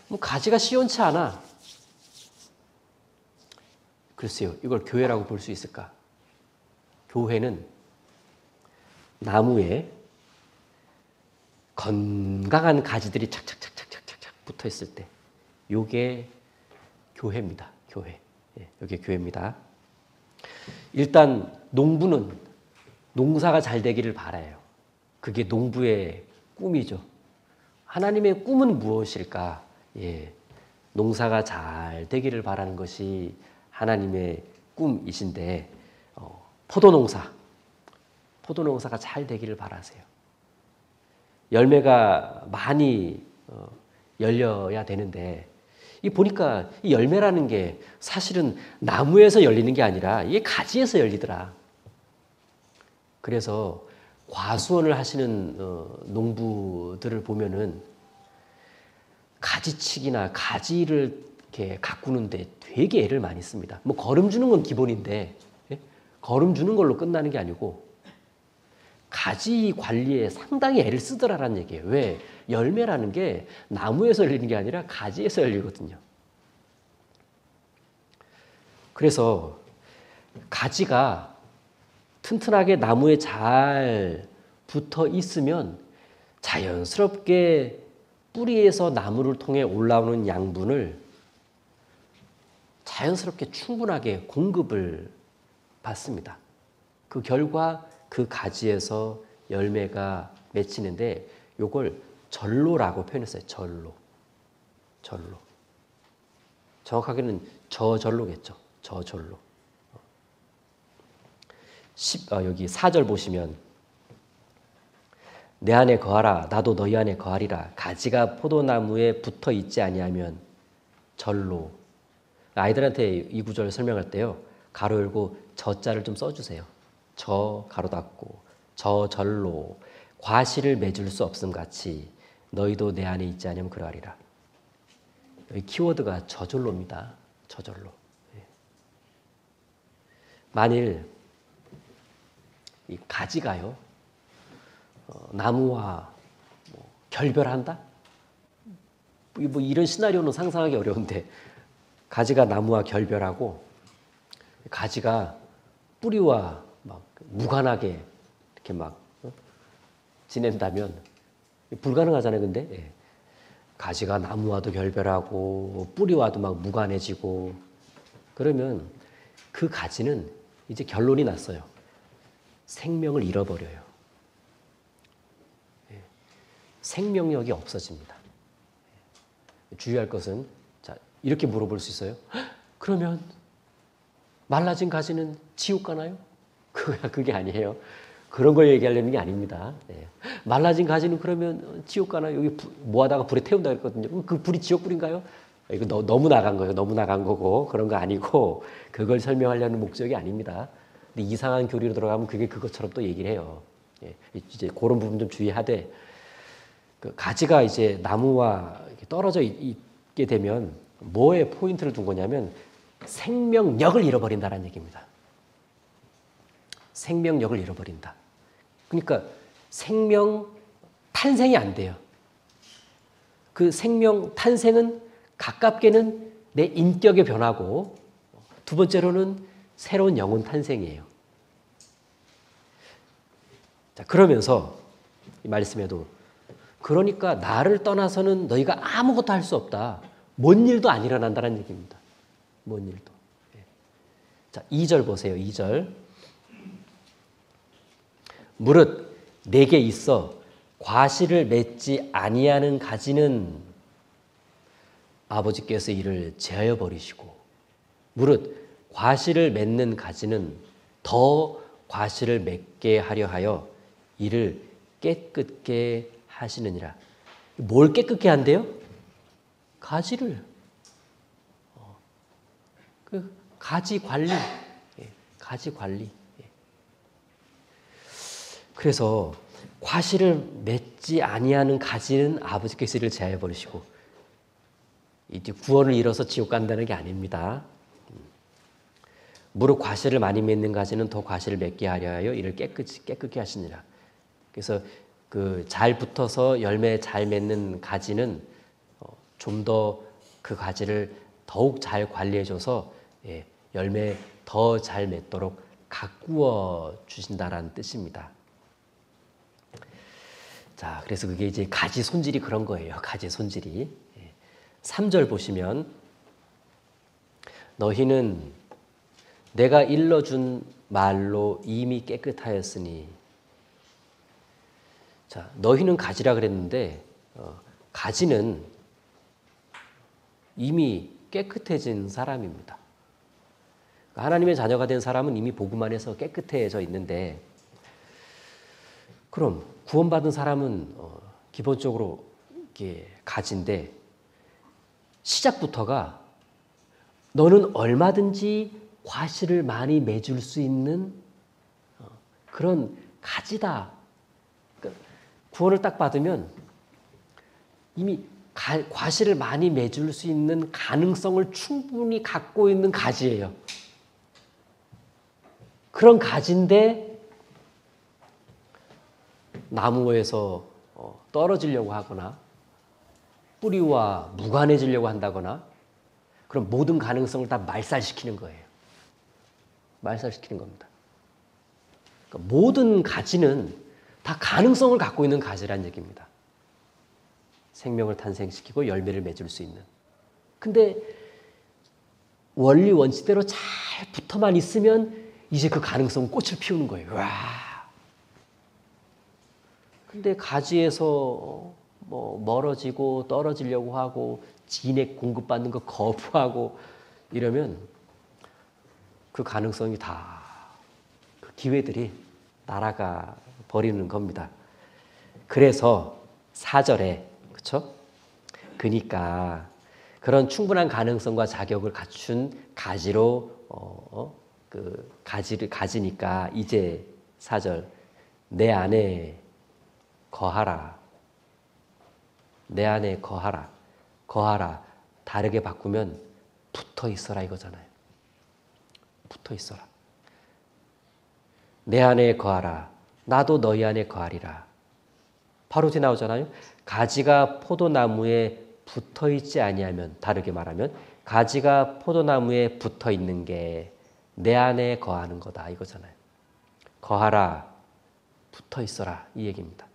뭐 가지가 시원치 않아. 글쎄요, 이걸 교회라고 볼 수 있을까? 교회는 나무에 건강한 가지들이 착착착착착착 붙어 있을 때, 요게 교회입니다. 교회. 이게 교회입니다. 일단 농부는 농사가 잘 되기를 바라요. 그게 농부의 꿈이죠. 하나님의 꿈은 무엇일까? 농사가 잘 되기를 바라는 것이 하나님의 꿈이신데 포도농사가 잘 되기를 바라세요. 열매가 많이 열려야 되는데 보니까 이 열매라는 게 사실은 나무에서 열리는 게 아니라 이게 가지에서 열리더라. 그래서 과수원을 하시는 농부들을 보면은 가지치기나 가지를 이렇게 가꾸는데 되게 애를 많이 씁니다. 뭐 거름 주는 건 기본인데 거름 주는 걸로 끝나는 게 아니고 가지 관리에 상당히 애를 쓰더라라는 얘기예요. 왜? 열매라는 게 나무에서 열리는 게 아니라 가지에서 열리거든요. 그래서 가지가 튼튼하게 나무에 잘 붙어 있으면 자연스럽게 뿌리에서 나무를 통해 올라오는 양분을 자연스럽게 충분하게 공급을 받습니다. 그 결과 그 가지에서 열매가 맺히는데 요걸 절로라고 표현했어요. 절로. 정확하게는 저절로겠죠. 저절로. 여기 4절 보시면 내 안에 거하라 나도 너희 안에 거하리라 가지가 포도나무에 붙어 있지 아니하면 절로. 아이들한테 이 구절 설명할 때요. 가로 열고 저자를 좀 써주세요. 저 가로 닫고 저절로 과실을 맺을 수 없음 같이 너희도 내 안에 있지 않으면 그러하리라. 여기 키워드가 저절로입니다. 저절로. 만일 이 가지가요 나무와 결별한다? 뭐 이런 시나리오는 상상하기 어려운데 가지가 나무와 결별하고 가지가 뿌리와 막 무관하게 이렇게 막 지낸다면 불가능하잖아요. 근데 가지가 나무와도 결별하고 뿌리와도 막 무관해지고 그러면 그 가지는 이제 결론이 났어요. 생명을 잃어버려요. 생명력이 없어집니다. 주의할 것은 자 이렇게 물어볼 수 있어요. 그러면 말라진 가지는 지옥 가나요? 그게 아니에요. 그런 걸 얘기하려는 게 아닙니다. 말라진 가지는 그러면 지옥 가나요? 여기 모아다가 불에 태운다 그랬거든요. 그 불이 지옥 불인가요? 이거 너무 나간 거예요. 너무 나간 거고 그런 거 아니고 그걸 설명하려는 목적이 아닙니다. 근데 이상한 교리로 들어가면 그게 그것처럼 또 얘기를 해요. 이제 그런 부분 좀 주의하되 그 가지가 이제 나무와 떨어져 있게 되면 뭐에 포인트를 둔 거냐면 생명력을 잃어버린다는 얘기입니다. 생명력을 잃어버린다. 그러니까 생명 탄생이 안 돼요. 그 생명 탄생은 가깝게는 내 인격의 변화고 두 번째로는 새로운 영혼 탄생이에요. 자, 그러면서 이 말씀에도 그러니까 나를 떠나서는 너희가 아무것도 할 수 없다. 뭔 일도 안 일어난다는 얘기입니다. 뭔 일도. 자, 2절 보세요. 2절. 무릇 내게 있어 과실을 맺지 아니하는 가지는 아버지께서 이를 제하여 버리시고 무릇 과실을 맺는 가지는 더 과실을 맺게 하려 하여 이를 깨끗게 하시느니라. 뭘 깨끗게 한대요? 가지를. 그 가지 관리. 가지 관리. 그래서 과실을 맺지 아니하는 가지는 아버지께서 이를 제하여 버리시고 이제 구원을 잃어서 지옥 간다는 게 아닙니다. 무릇 과실을 많이 맺는 가지는 더 과실을 맺게 하려 하여 이를 깨끗게 하시니라. 그래서 그 잘 붙어서 열매 잘 맺는 가지는 좀 더 그 가지를 더욱 잘 관리해줘서 열매 더 잘 맺도록 가꾸어 주신다라는 뜻입니다. 자, 그래서 그게 이제 가지 손질이 그런 거예요. 가지 손질이. 3절 보시면 너희는 내가 일러준 말로 이미 깨끗하였으니. 자, 너희는 가지라 그랬는데 가지는 이미 깨끗해진 사람입니다. 하나님의 자녀가 된 사람은 이미 복음 안에서 깨끗해져 있는데 그럼 구원받은 사람은 기본적으로 이게 가지인데 시작부터가 너는 얼마든지 과실을 많이 맺을 수 있는 그런 가지다. 그러니까 구원을 딱 받으면 이미 과실을 많이 맺을 수 있는 가능성을 충분히 갖고 있는 가지예요. 그런 가지인데 나무에서 떨어지려고 하거나 뿌리와 무관해지려고 한다거나 그럼 모든 가능성을 다 말살시키는 거예요. 말살시키는 겁니다. 그러니까 모든 가지는 다 가능성을 갖고 있는 가지란 얘기입니다. 생명을 탄생시키고 열매를 맺을 수 있는. 근데 원리 원칙대로 잘 붙어만 있으면 이제 그 가능성은 꽃을 피우는 거예요. 와. 근데 가지에서 뭐 멀어지고 떨어지려고 하고 진액 공급받는 거 거부하고 이러면 그 가능성이 다 그 기회들이 날아가 버리는 겁니다. 그래서 4절에 그렇죠? 그러니까 그런 충분한 가능성과 자격을 갖춘 가지로 그 가지니까 이제 4절 내 안에 거하라. 내 안에 거하라. 거하라. 다르게 바꾸면 붙어 있어라 이거잖아요. 붙어 있어라. 내 안에 거하라. 나도 너희 안에 거하리라. 바로 뒤에 나오잖아요. 가지가 포도나무에 붙어 있지 아니하면, 다르게 말하면 가지가 포도나무에 붙어 있는 게 내 안에 거하는 거다 이거잖아요. 거하라. 붙어 있어라 이 얘기입니다.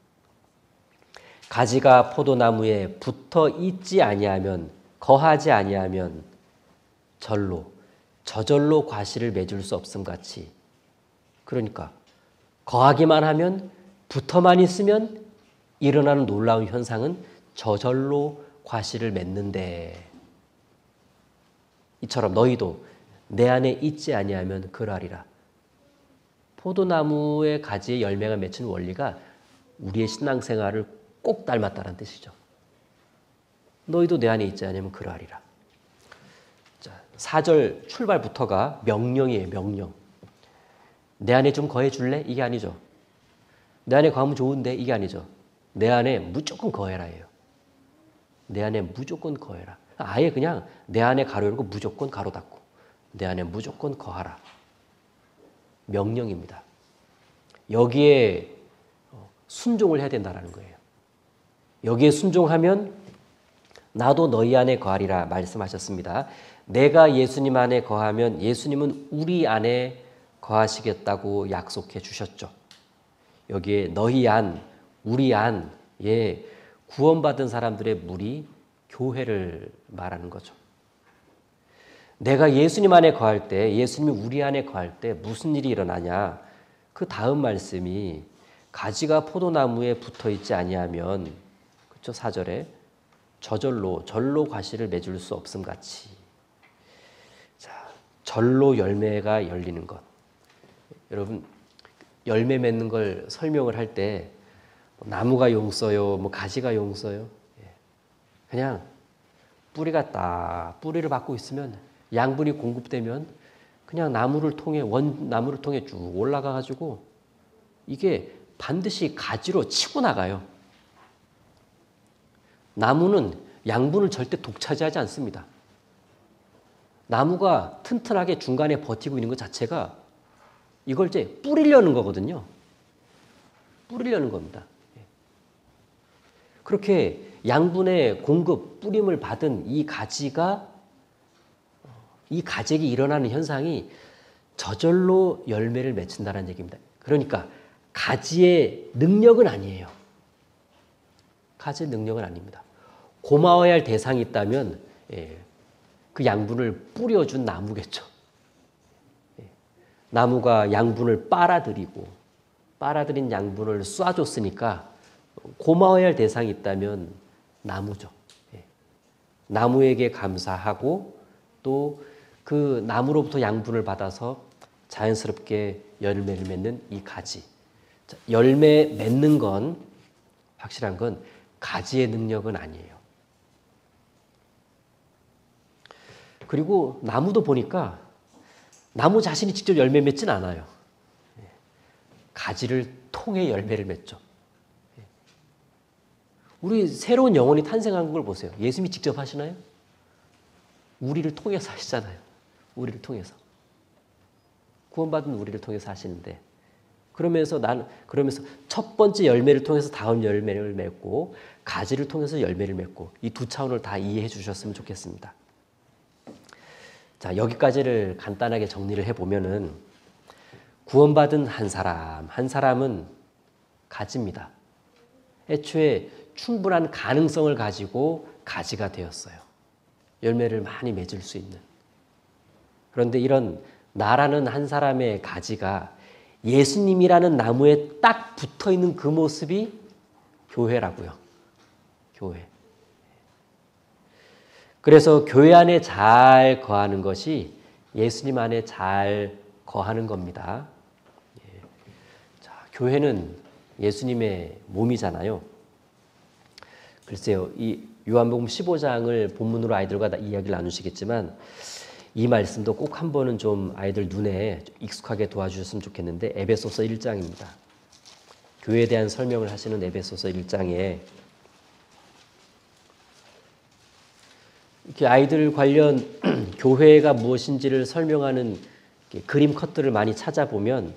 가지가 포도나무에 붙어 있지 아니하면, 거하지 아니하면 저절로 과실을 맺을 수 없음 같이. 그러니까 거하기만 하면, 붙어만 있으면 일어나는 놀라운 현상은 저절로 과실을 맺는데, 이처럼 너희도 내 안에 있지 아니하면 그러하리라. 포도나무의 가지에 열매가 맺힌 원리가 우리의 신앙생활을 꼭 닮았다는 뜻이죠. 너희도 내 안에 있지 않으면 그러하리라. 자, 4절 출발부터가 명령이에요. 명령. 내 안에 좀 거해줄래? 이게 아니죠. 내 안에 거하면 좋은데 이게 아니죠. 내 안에 무조건 거해라예요. 내 안에 무조건 거해라. 아예 그냥 내 안에 가로 열고 무조건 가로 닫고 내 안에 무조건 거하라. 명령입니다. 여기에 순종을 해야 된다는 거예요. 여기에 순종하면 나도 너희 안에 거하리라 말씀하셨습니다. 내가 예수님 안에 거하면 예수님은 우리 안에 거하시겠다고 약속해 주셨죠. 여기에 너희 안, 우리 안, 구원받은 사람들의 무리, 교회를 말하는 거죠. 내가 예수님 안에 거할 때, 예수님이 우리 안에 거할 때 무슨 일이 일어나냐? 그 다음 말씀이 가지가 포도나무에 붙어 있지 아니하면, 그렇죠? 4절에 절로 과실을 맺을 수 없음 같이. 자, 절로 열매가 열리는 것. 여러분, 열매 맺는 걸 설명을 할 때 나무가 용써요, 뭐 가지가 용써요. 그냥 뿌리가 딱 뿌리를 받고 있으면 양분이 공급되면 그냥 나무를 통해 쭉 올라가 가지고 이게 반드시 가지로 치고 나가요. 나무는 양분을 절대 독차지하지 않습니다. 나무가 튼튼하게 중간에 버티고 있는 것 자체가 이걸 이제 뿌리려는 거거든요. 뿌리려는 겁니다. 그렇게 양분의 공급, 뿌림을 받은 이 가지가, 이 가지에 일어나는 현상이 저절로 열매를 맺힌다는 얘기입니다. 그러니까 가지의 능력은 아니에요. 가지의 능력은 아닙니다. 고마워야 할 대상이 있다면 그 양분을 뿌려준 나무겠죠. 나무가 양분을 빨아들인 양분을 쏴줬으니까 고마워야 할 대상이 있다면 나무죠. 나무에게 감사하고 또 그 나무로부터 양분을 받아서 자연스럽게 열매를 맺는 이 가지. 열매 맺는 건, 확실한 건 가지의 능력은 아니에요. 그리고 나무도 보니까 나무 자신이 직접 열매 맺진 않아요. 가지를 통해 열매를 맺죠. 우리 새로운 영혼이 탄생한 걸 보세요. 예수님이 직접 하시나요? 우리를 통해서 하시잖아요. 우리를 통해서. 구원받은 우리를 통해서 하시는데, 그러면서 첫 번째 열매를 통해서 다음 열매를 맺고 가지를 통해서 열매를 맺고, 이 두 차원을 다 이해해 주셨으면 좋겠습니다. 자, 여기까지를 간단하게 정리를 해보면은 구원받은 한 사람은 가지입니다. 애초에 충분한 가능성을 가지고 가지가 되었어요. 열매를 많이 맺을 수 있는. 그런데 이런 나라는 한 사람의 가지가 예수님이라는 나무에 딱 붙어있는 그 모습이 교회라고요. 교회. 그래서 교회 안에 잘 거하는 것이 예수님 안에 잘 거하는 겁니다. 자, 교회는 예수님의 몸이잖아요. 글쎄요, 이 요한복음 15장을 본문으로 아이들과 이야기를 나누시겠지만 이 말씀도 꼭 한 번은 좀 아이들 눈에 익숙하게 도와주셨으면 좋겠는데, 에베소서 1장입니다. 교회에 대한 설명을 하시는 에베소서 1장에 이렇게 아이들 관련 교회가 무엇인지를 설명하는 그림 컷들을 많이 찾아보면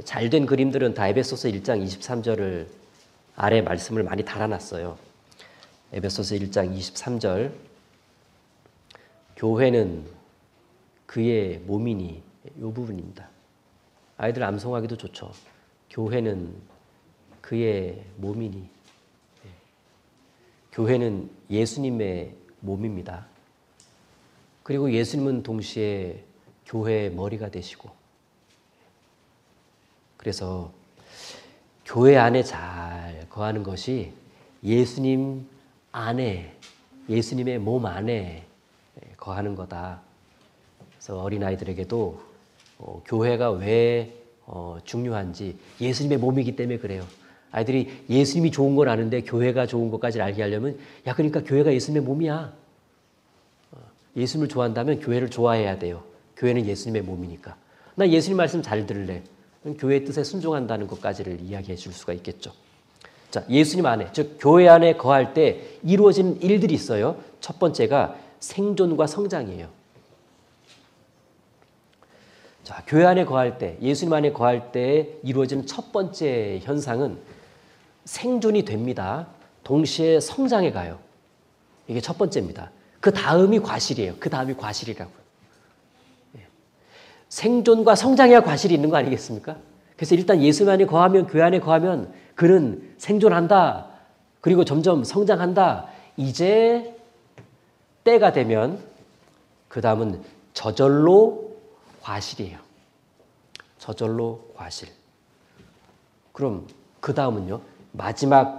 잘된 그림들은 다 에베소서 1장 23절을 아래 말씀을 많이 달아놨어요. 에베소서 1장 23절, 교회는 그의 몸이니, 이 부분입니다. 아이들 암송하기도 좋죠. 교회는 그의 몸이니. 교회는 예수님의 몸입니다. 그리고 예수님은 동시에 교회의 머리가 되시고, 그래서 교회 안에 잘 거하는 것이 예수님 안에, 예수님의 몸 안에 거하는 거다. 그래서 어린아이들에게도 교회가 왜 중요한지, 예수님의 몸이기 때문에 그래요. 아이들이 예수님이 좋은 걸 아는데 교회가 좋은 것까지 알게 하려면, 야, 그러니까 교회가 예수님의 몸이야. 예수님을 좋아한다면 교회를 좋아해야 돼요. 교회는 예수님의 몸이니까. 나 예수님 말씀 잘 들을래. 교회의 뜻에 순종한다는 것까지를 이야기해 줄 수가 있겠죠. 자, 예수님 안에, 즉 교회 안에 거할 때 이루어지는 일들이 있어요. 첫 번째가 생존과 성장이에요. 자, 교회 안에 거할 때, 예수님 안에 거할 때 이루어지는 첫 번째 현상은 생존이 됩니다. 동시에 성장해 가요. 이게 첫 번째입니다. 그 다음이 과실이에요. 그 다음이 과실이라고요. 생존과 성장해야 과실이 있는 거 아니겠습니까? 그래서 일단 예수님 안에 거하면, 교회 안에 거하면 그는 생존한다. 그리고 점점 성장한다. 이제 때가 되면 그 다음은 저절로 과실이에요. 저절로 과실. 그럼 그 다음은요. 마지막이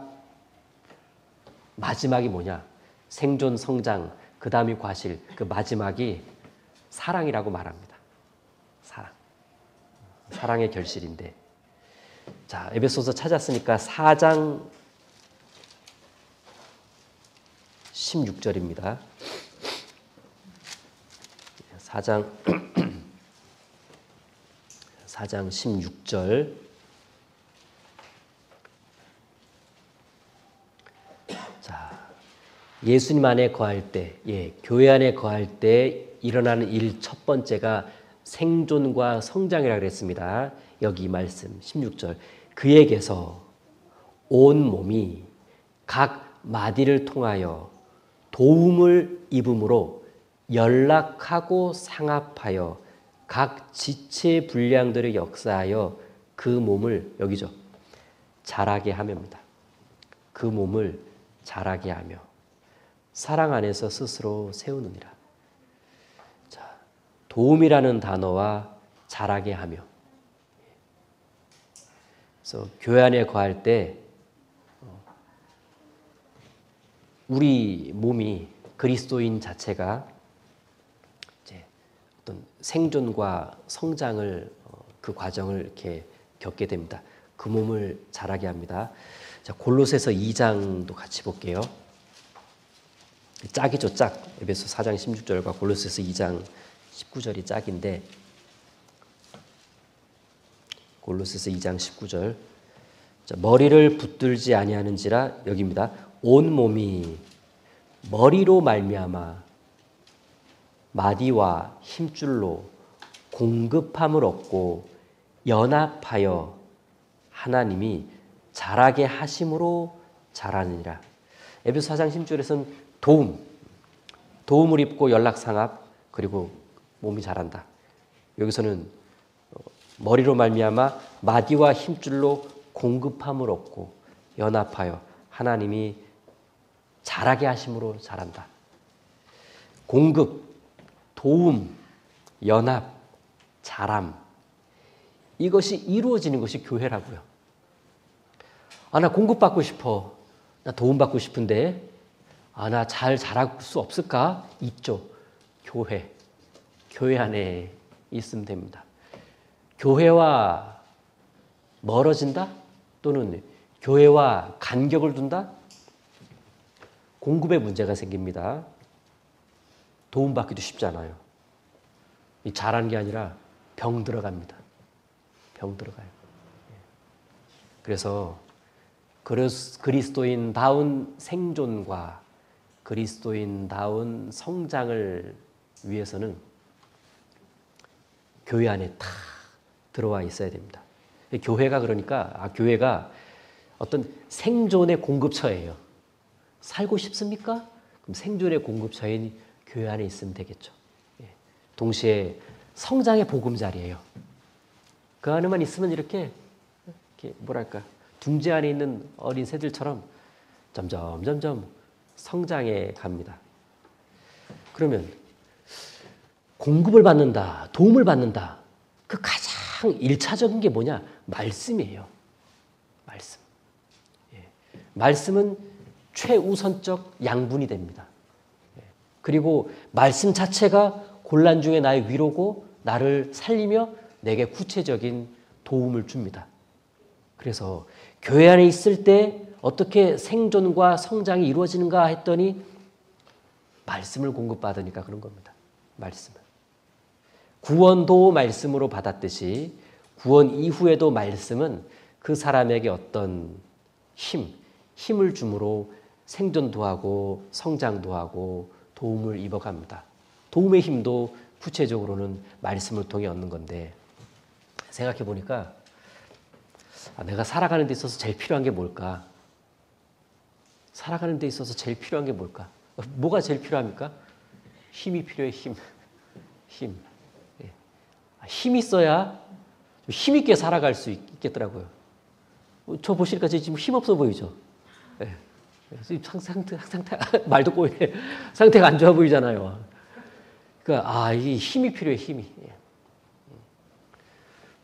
뭐냐? 생존, 성장, 그 다음이 과실, 그 마지막이 사랑이라고 말합니다. 사랑. 사랑의 결실인데. 자, 에베소서 찾았으니까 4장 16절입니다. 4장 16절. 자, 예수님 안에 거할 때, 교회 안에 거할 때 일어나는 일 첫 번째가 생존과 성장이라고 그랬습니다. 여기 이 말씀 16절. 그에게서 온 몸이 각 마디를 통하여 도움을 입음으로 연락하고 상합하여 각 지체 분량들을 역사하여 그 몸을 여기죠. 자라게 하며입니다. 그 몸을 자라게 하며 사랑 안에서 스스로 세우느니라. 자, 도움이라는 단어와 자라게 하며. 그래서 교회 안에 거할 때 우리 몸이 그리스도인 자체가 이제 어떤 생존과 성장을 그 과정을 이렇게 겪게 됩니다. 그 몸을 자라게 합니다. 자, 골로새서 2장도 같이 볼게요. 짝이죠, 짝. 에베소 4장 16절과 골로새서 2장 19절이 짝인데 골로새서 2장 19절. 자, 머리를 붙들지 아니하는지라 여기입니다. 온 몸이 머리로 말미암아 마디와 힘줄로 공급함을 얻고 연합하여 하나님이 자라게 하심으로 자라느니라. 에베소 4장 10절에서는 도움을 입고 연락상합 그리고 몸이 자란다. 여기서는 머리로 말미암아 마디와 힘줄로 공급함을 얻고 연합하여 하나님이 자라게 하심으로 자란다. 공급, 도움, 연합, 자람 이것이 이루어지는 것이 교회라고요. 아, 나 공급받고 싶어. 나 도움받고 싶은데 나 잘 자랄 수 없을까? 있죠. 교회 안에 있으면 됩니다. 교회와 멀어진다? 또는 교회와 간격을 둔다? 공급에 문제가 생깁니다. 도움받기도 쉽지 않아요. 잘하는 게 아니라 병 들어갑니다. 병 들어가요. 그래서 그리스도인다운 생존과 그리스도인다운 성장을 위해서는 교회 안에 다 들어와 있어야 됩니다. 교회가 그러니까 교회가 어떤 생존의 공급처예요. 살고 싶습니까? 그럼 생존의 공급처인 교회 안에 있으면 되겠죠. 동시에 성장의 보금자리예요. 그 안에만 있으면 이렇게 뭐랄까 둥지 안에 있는 어린 새들처럼 점점 성장해 갑니다. 그러면 공급을 받는다, 도움을 받는다. 그 가장 1차적인 게 뭐냐? 말씀이에요. 말씀. 말씀은 최우선적 양분이 됩니다. 그리고 말씀 자체가 곤란 중에 나의 위로고 나를 살리며 내게 구체적인 도움을 줍니다. 그래서 교회 안에 있을 때 어떻게 생존과 성장이 이루어지는가 했더니 말씀을 공급받으니까 그런 겁니다. 말씀을. 구원도 말씀으로 받았듯이 구원 이후에도 말씀은 그 사람에게 어떤 힘을 주므로 생존도 하고 성장도 하고 도움을 입어갑니다. 도움의 힘도 구체적으로는 말씀을 통해 얻는 건데 생각해 보니까 내가 살아가는 데 있어서 제일 필요한 게 뭘까? 살아가는 데 있어서 제일 필요한 게 뭘까? 뭐가 제일 필요합니까? 힘이 필요해, 힘. 힘이 있어야 힘 있게 살아갈 수 있겠더라고요. 저 보시니까 지금 힘 없어 보이죠? 상태 말도 꼬이네. 상태가 안 좋아 보이잖아요. 그러니까 이게 힘이 필요해, 힘이.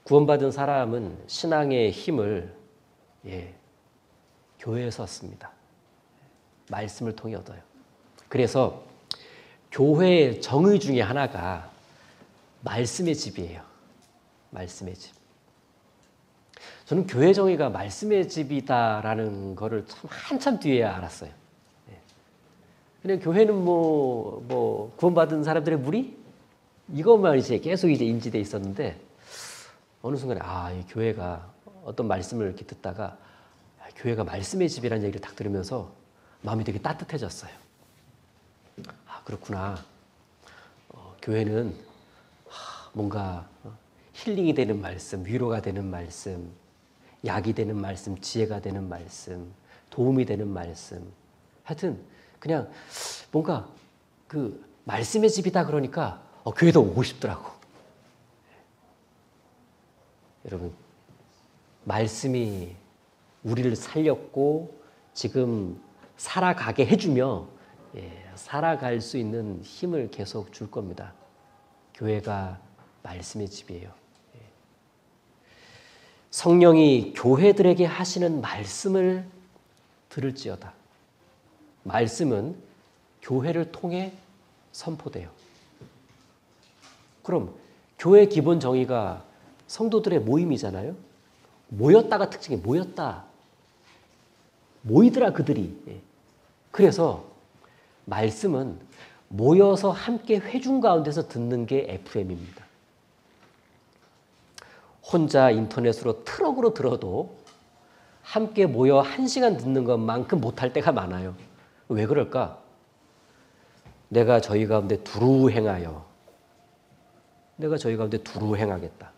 구원받은 사람은 신앙의 힘을 교회에서 얻습니다. 말씀을 통해 얻어요. 그래서 교회의 정의 중에 하나가 말씀의 집이에요. 말씀의 집. 저는 교회 정의가 말씀의 집이다라는 거를 참 한참 뒤에 알았어요. 그냥 교회는 뭐 구원받은 사람들의 무리 이것만 이제 계속 이제 인지돼 있었는데 어느 순간에 이 교회가 어떤 말씀을 이렇게 듣다가 교회가 말씀의 집이라는 얘기를 딱 들으면서 마음이 되게 따뜻해졌어요. 그렇구나. 교회는 뭔가 힐링이 되는 말씀, 위로가 되는 말씀, 약이 되는 말씀, 지혜가 되는 말씀, 도움이 되는 말씀. 하여튼 그냥 뭔가 그 말씀의 집이다 그러니까 교회도 오고 싶더라고. 여러분, 말씀이 우리를 살렸고 지금 살아가게 해주며 살아갈 수 있는 힘을 계속 줄 겁니다. 교회가 말씀의 집이에요. 성령이 교회들에게 하시는 말씀을 들을지어다. 말씀은 교회를 통해 선포돼요. 그럼 교회 기본 정의가 성도들의 모임이잖아요. 모였다가 특징이 모였다. 모이더라 그들이. 그래서 말씀은 모여서 함께 회중 가운데서 듣는 게 FM입니다. 혼자 인터넷으로 트럭으로 들어도 함께 모여 1시간 듣는 것만큼 못할 때가 많아요. 왜 그럴까? 내가 저희 가운데 두루 행하여 내가 저희 가운데 두루 행하겠다.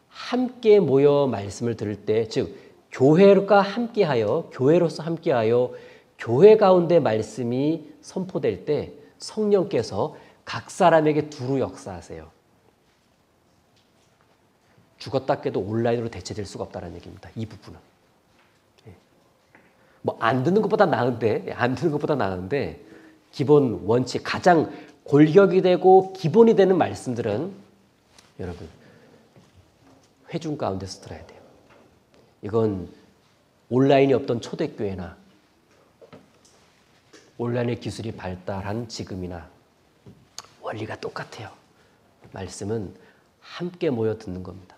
함께 모여 말씀을 들을 때, 즉 교회가 함께하여 교회로서 함께하여 교회 가운데 말씀이 선포될 때 성령께서 각 사람에게 두루 역사하세요. 죽었다 깨도 온라인으로 대체될 수가 없다는 얘기입니다. 이 부분은. 뭐 안 듣는 것보다 나은데 기본 원칙, 가장 골격이 되고 기본이 되는 말씀들은 여러분 회중 가운데서 들어야 돼요. 이건 온라인이 없던 초대교회나 온라인의 기술이 발달한 지금이나 원리가 똑같아요. 말씀은 함께 모여 듣는 겁니다.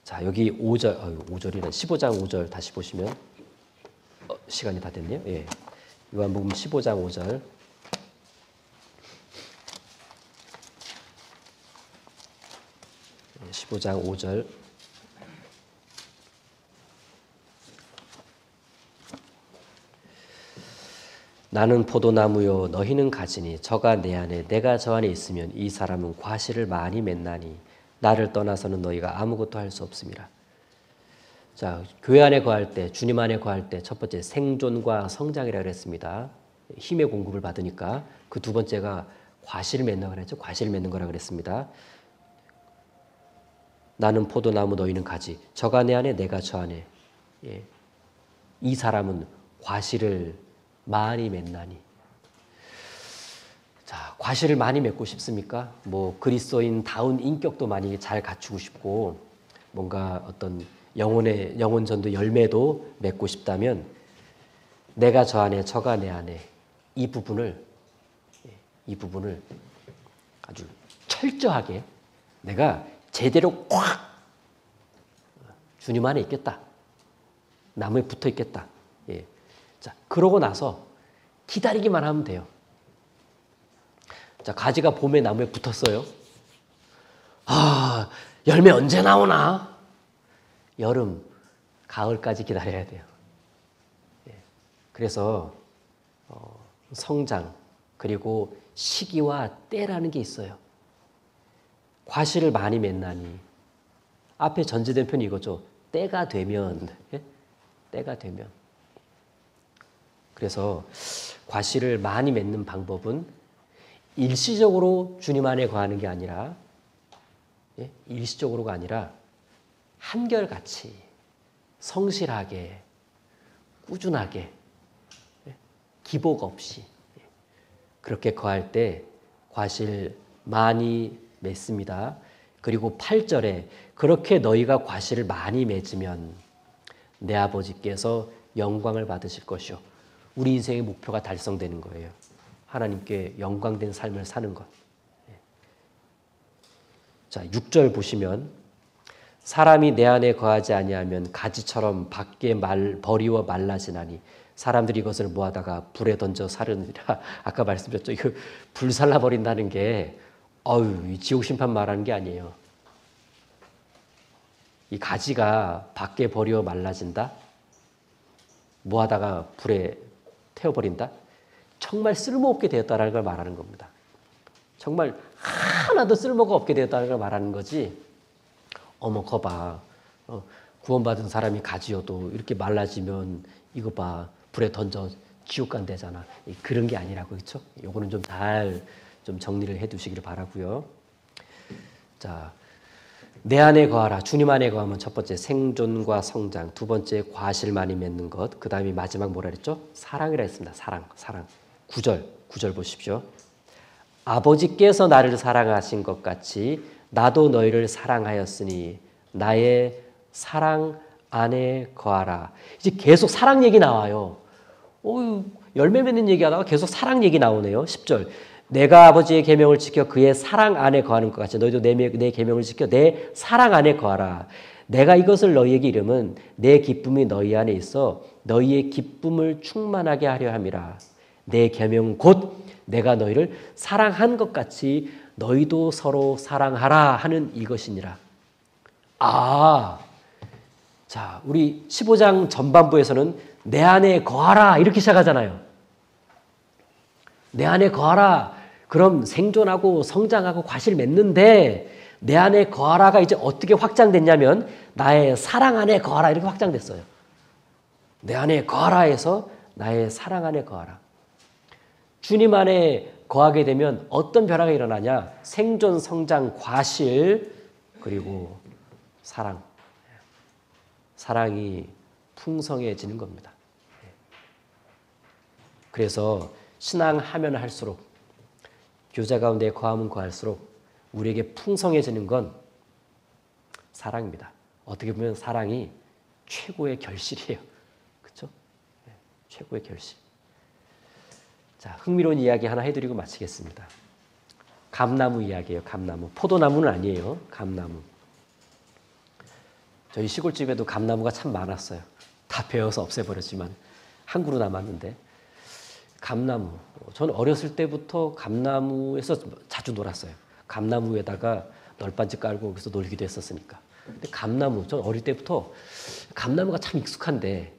자, 여기 5절이나 15장 5절 다시 보시면 시간이 다 됐네요. 예. 요한복음 15장 5절. 예, 15장 5절. 나는 포도나무요 너희는 가지니 저가 내 안에 내가 저 안에 있으면 이 사람은 과실을 많이 맺나니 나를 떠나서는 너희가 아무것도 할 수 없음이라. 자, 교회 안에 거할 때, 주님 안에 거할 때 첫 번째 생존과 성장이라고 그랬습니다. 힘의 공급을 받으니까. 그 두 번째가 과실을 맺는다고 그랬죠. 과실을 맺는 거라고 그랬습니다. 나는 포도나무 너희는 가지. 저가 내 안에 내가 저 안에. 예. 이 사람은 과실을 많이 맺나니. 자, 과실을 많이 맺고 싶습니까? 뭐 그리스도인다운 인격도 많이 잘 갖추고 싶고 뭔가 어떤 영혼전도 열매도 맺고 싶다면 내가 저 안에 저가 내 안에 이 부분을 아주 철저하게 내가 제대로 꽉 주님 안에 있겠다. 나무에 붙어 있겠다. 예. 자, 그러고 나서 기다리기만 하면 돼요. 자, 가지가 봄에 나무에 붙었어요. 열매 언제 나오나? 여름, 가을까지 기다려야 돼요. 예. 그래서 성장, 그리고 시기와 때라는 게 있어요. 과실을 많이 맺나니. 앞에 전제된 편이 이거죠. 때가 되면. 예? 때가 되면. 그래서 과실을 많이 맺는 방법은 일시적으로 주님 안에 거하는 게 아니라 일시적으로가 아니라 한결같이 성실하게, 꾸준하게, 기복 없이 그렇게 거할 때 과실 많이 맺습니다. 그리고 8절에 그렇게 너희가 과실을 많이 맺으면 내 아버지께서 영광을 받으실 것이요. 우리 인생의 목표가 달성되는 거예요. 하나님께 영광된 삶을 사는 것. 자, 6절 보시면 사람이 내 안에 거하지 아니하면 가지처럼 밖에 버리워 말라지나니 사람들이 이것을 모아다가 불에 던져 사르느니라. 아까 말씀드렸죠. 이거 불살라 버린다는 게 지옥 심판 말하는 게 아니에요. 이 가지가 밖에 버리워 말라진다. 모아다가 불에 태워버린다. 정말 쓸모없게 되었다는 걸 말하는 겁니다. 정말 하나도 쓸모가 없게 되었다는 걸 말하는 거지. 거 봐. 구원받은 사람이 가지여도 이렇게 말라지면 이거 봐. 불에 던져 지옥 간대잖아. 그런 게 아니라고, 그렇죠? 요거는 좀 잘 좀 정리를 해 두시기를 바라고요. 자, 내 안에 거하라. 주님 안에 거하면 첫 번째 생존과 성장, 두 번째 과실 많이 맺는 것, 그 다음에 마지막 뭐라 그랬죠? 사랑이라 했습니다. 사랑. 9절 보십시오. 아버지께서 나를 사랑하신 것 같이 나도 너희를 사랑하였으니 나의 사랑 안에 거하라. 이제 계속 사랑 얘기 나와요. 열매 맺는 얘기하다가 계속 사랑 얘기 나오네요. 10절. 내가 아버지의 계명을 지켜 그의 사랑 안에 거하는 것 같이 너희도 내 계명을 지켜 내 사랑 안에 거하라. 내가 이것을 너희에게 이름은 내 기쁨이 너희 안에 있어 너희의 기쁨을 충만하게 하려 함이라. 내 계명은 곧 내가 너희를 사랑한 것 같이 너희도 서로 사랑하라 하는 이것이니라. 자, 우리 15장 전반부에서는 내 안에 거하라 이렇게 시작하잖아요. 내 안에 거하라. 그럼 생존하고 성장하고 과실 맺는데 내 안에 거하라가 이제 어떻게 확장됐냐면 나의 사랑 안에 거하라 이렇게 확장됐어요. 내 안에 거하라 해서 나의 사랑 안에 거하라. 주님 안에 거하게 되면 어떤 변화가 일어나냐? 생존, 성장, 과실 그리고 사랑. 사랑이 풍성해지는 겁니다. 그래서 신앙하면 할수록 교제 가운데 거하면 거할수록 우리에게 풍성해지는 건 사랑입니다. 어떻게 보면 사랑이 최고의 결실이에요. 그렇죠? 최고의 결실. 자, 흥미로운 이야기 하나 해드리고 마치겠습니다. 감나무 이야기예요. 감나무. 포도나무는 아니에요. 감나무. 저희 시골집에도 감나무가 참 많았어요. 다 베어서 없애버렸지만 한 그루 남았는데 감나무. 저는 어렸을 때부터 감나무에서 자주 놀았어요. 감나무 위에다가 널빤지 깔고 거기서 놀기도 했었으니까. 근데 감나무, 저는 어릴 때부터 감나무가 참 익숙한데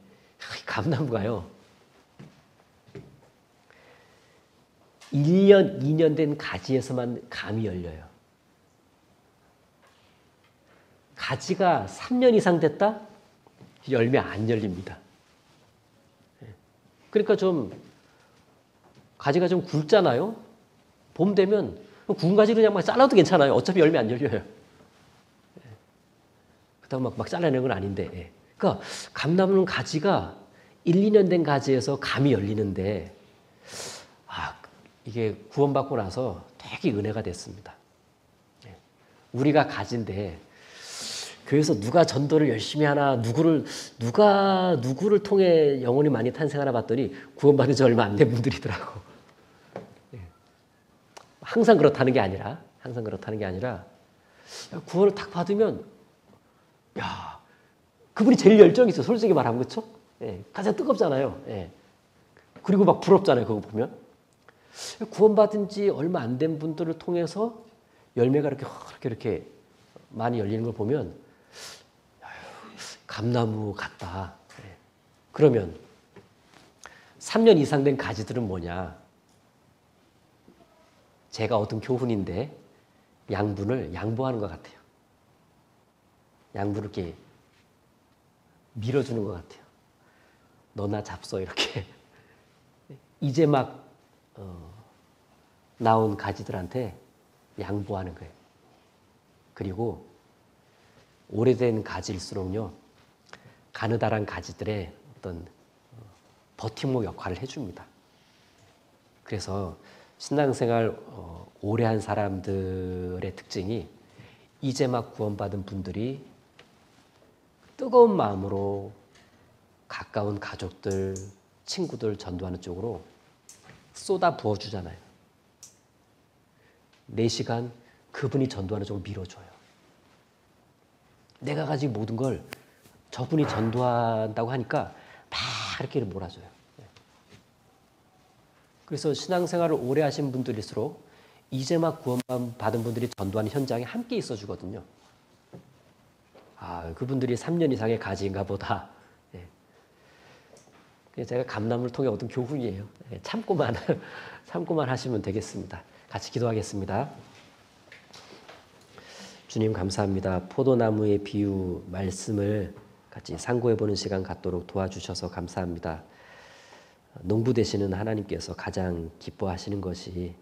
감나무가요. 1년, 2년 된 가지에서만 감이 열려요. 가지가 3년 이상 됐다? 열매 안 열립니다. 그러니까 가지가 좀 굵잖아요. 봄 되면 굵은 가지를 그냥 막 잘라도 괜찮아요. 어차피 열매 안 열려요. 그렇다고 막 잘라내는 건 아닌데. 그러니까 감나무는 가지가 1, 2년 된 가지에서 감이 열리는데 이게 구원받고 나서 되게 은혜가 됐습니다. 우리가 가지인데 교회에서 누가 전도를 열심히 하나 누구를 통해 영혼이 많이 탄생하나 봤더니 구원받은 지 얼마 안 된 분들이더라고. 항상 그렇다는 게 아니라 구원을 딱 받으면 그분이 제일 열정이 있어. 솔직히 말하면 그렇죠? 가장 뜨겁잖아요. 그리고 막 부럽잖아요. 그거 보면 구원받은 지 얼마 안 된 분들을 통해서 열매가 이렇게 많이 열리는 걸 보면 감나무 같다. 그러면 3년 이상 된 가지들은 뭐냐? 제가 얻은 교훈인데 양보하는 것 같아요. 양보를 이렇게 밀어주는 것 같아요. 너나 잡숴 이렇게. 이제 막 나온 가지들한테 양보하는 거예요. 그리고 오래된 가지일수록요. 가느다란 가지들의 어떤 버팀목 역할을 해줍니다. 그래서 신앙생활 오래 한 사람들의 특징이 이제 막 구원받은 분들이 뜨거운 마음으로 가까운 가족들, 친구들 전도하는 쪽으로 쏟아 부어주잖아요. 4시간 그분이 전도하는 쪽으로 밀어줘요. 내가 가진 모든 걸 저분이 전도한다고 하니까 막 이렇게 몰아줘요. 그래서 신앙생활을 오래 하신 분들일수록 이제 막 구원받은 분들이 전도하는 현장에 함께 있어 주거든요. 아, 그분들이 3년 이상의 가지인가 보다. 예. 제가 감람을 통해 얻은 교훈이에요. 예, 참고만 하시면 되겠습니다. 같이 기도하겠습니다. 주님 감사합니다. 포도나무의 비유 말씀을 같이 상고해보는 시간 갖도록 도와주셔서 감사합니다. 농부 되시는 하나님께서 가장 기뻐하시는 것이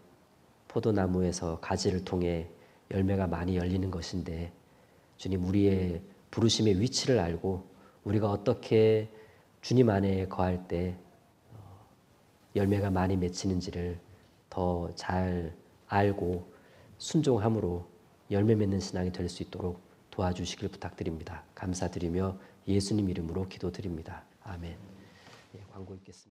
포도나무에서 가지를 통해 열매가 많이 열리는 것인데, 주님 우리의 부르심의 위치를 알고 우리가 어떻게 주님 안에 거할 때 열매가 많이 맺히는지를 더 잘 알고 순종함으로 열매 맺는 신앙이 될 수 있도록 도와주시길 부탁드립니다. 감사드리며 예수님 이름으로 기도드립니다. 아멘. 네, 광고 읽겠습니다.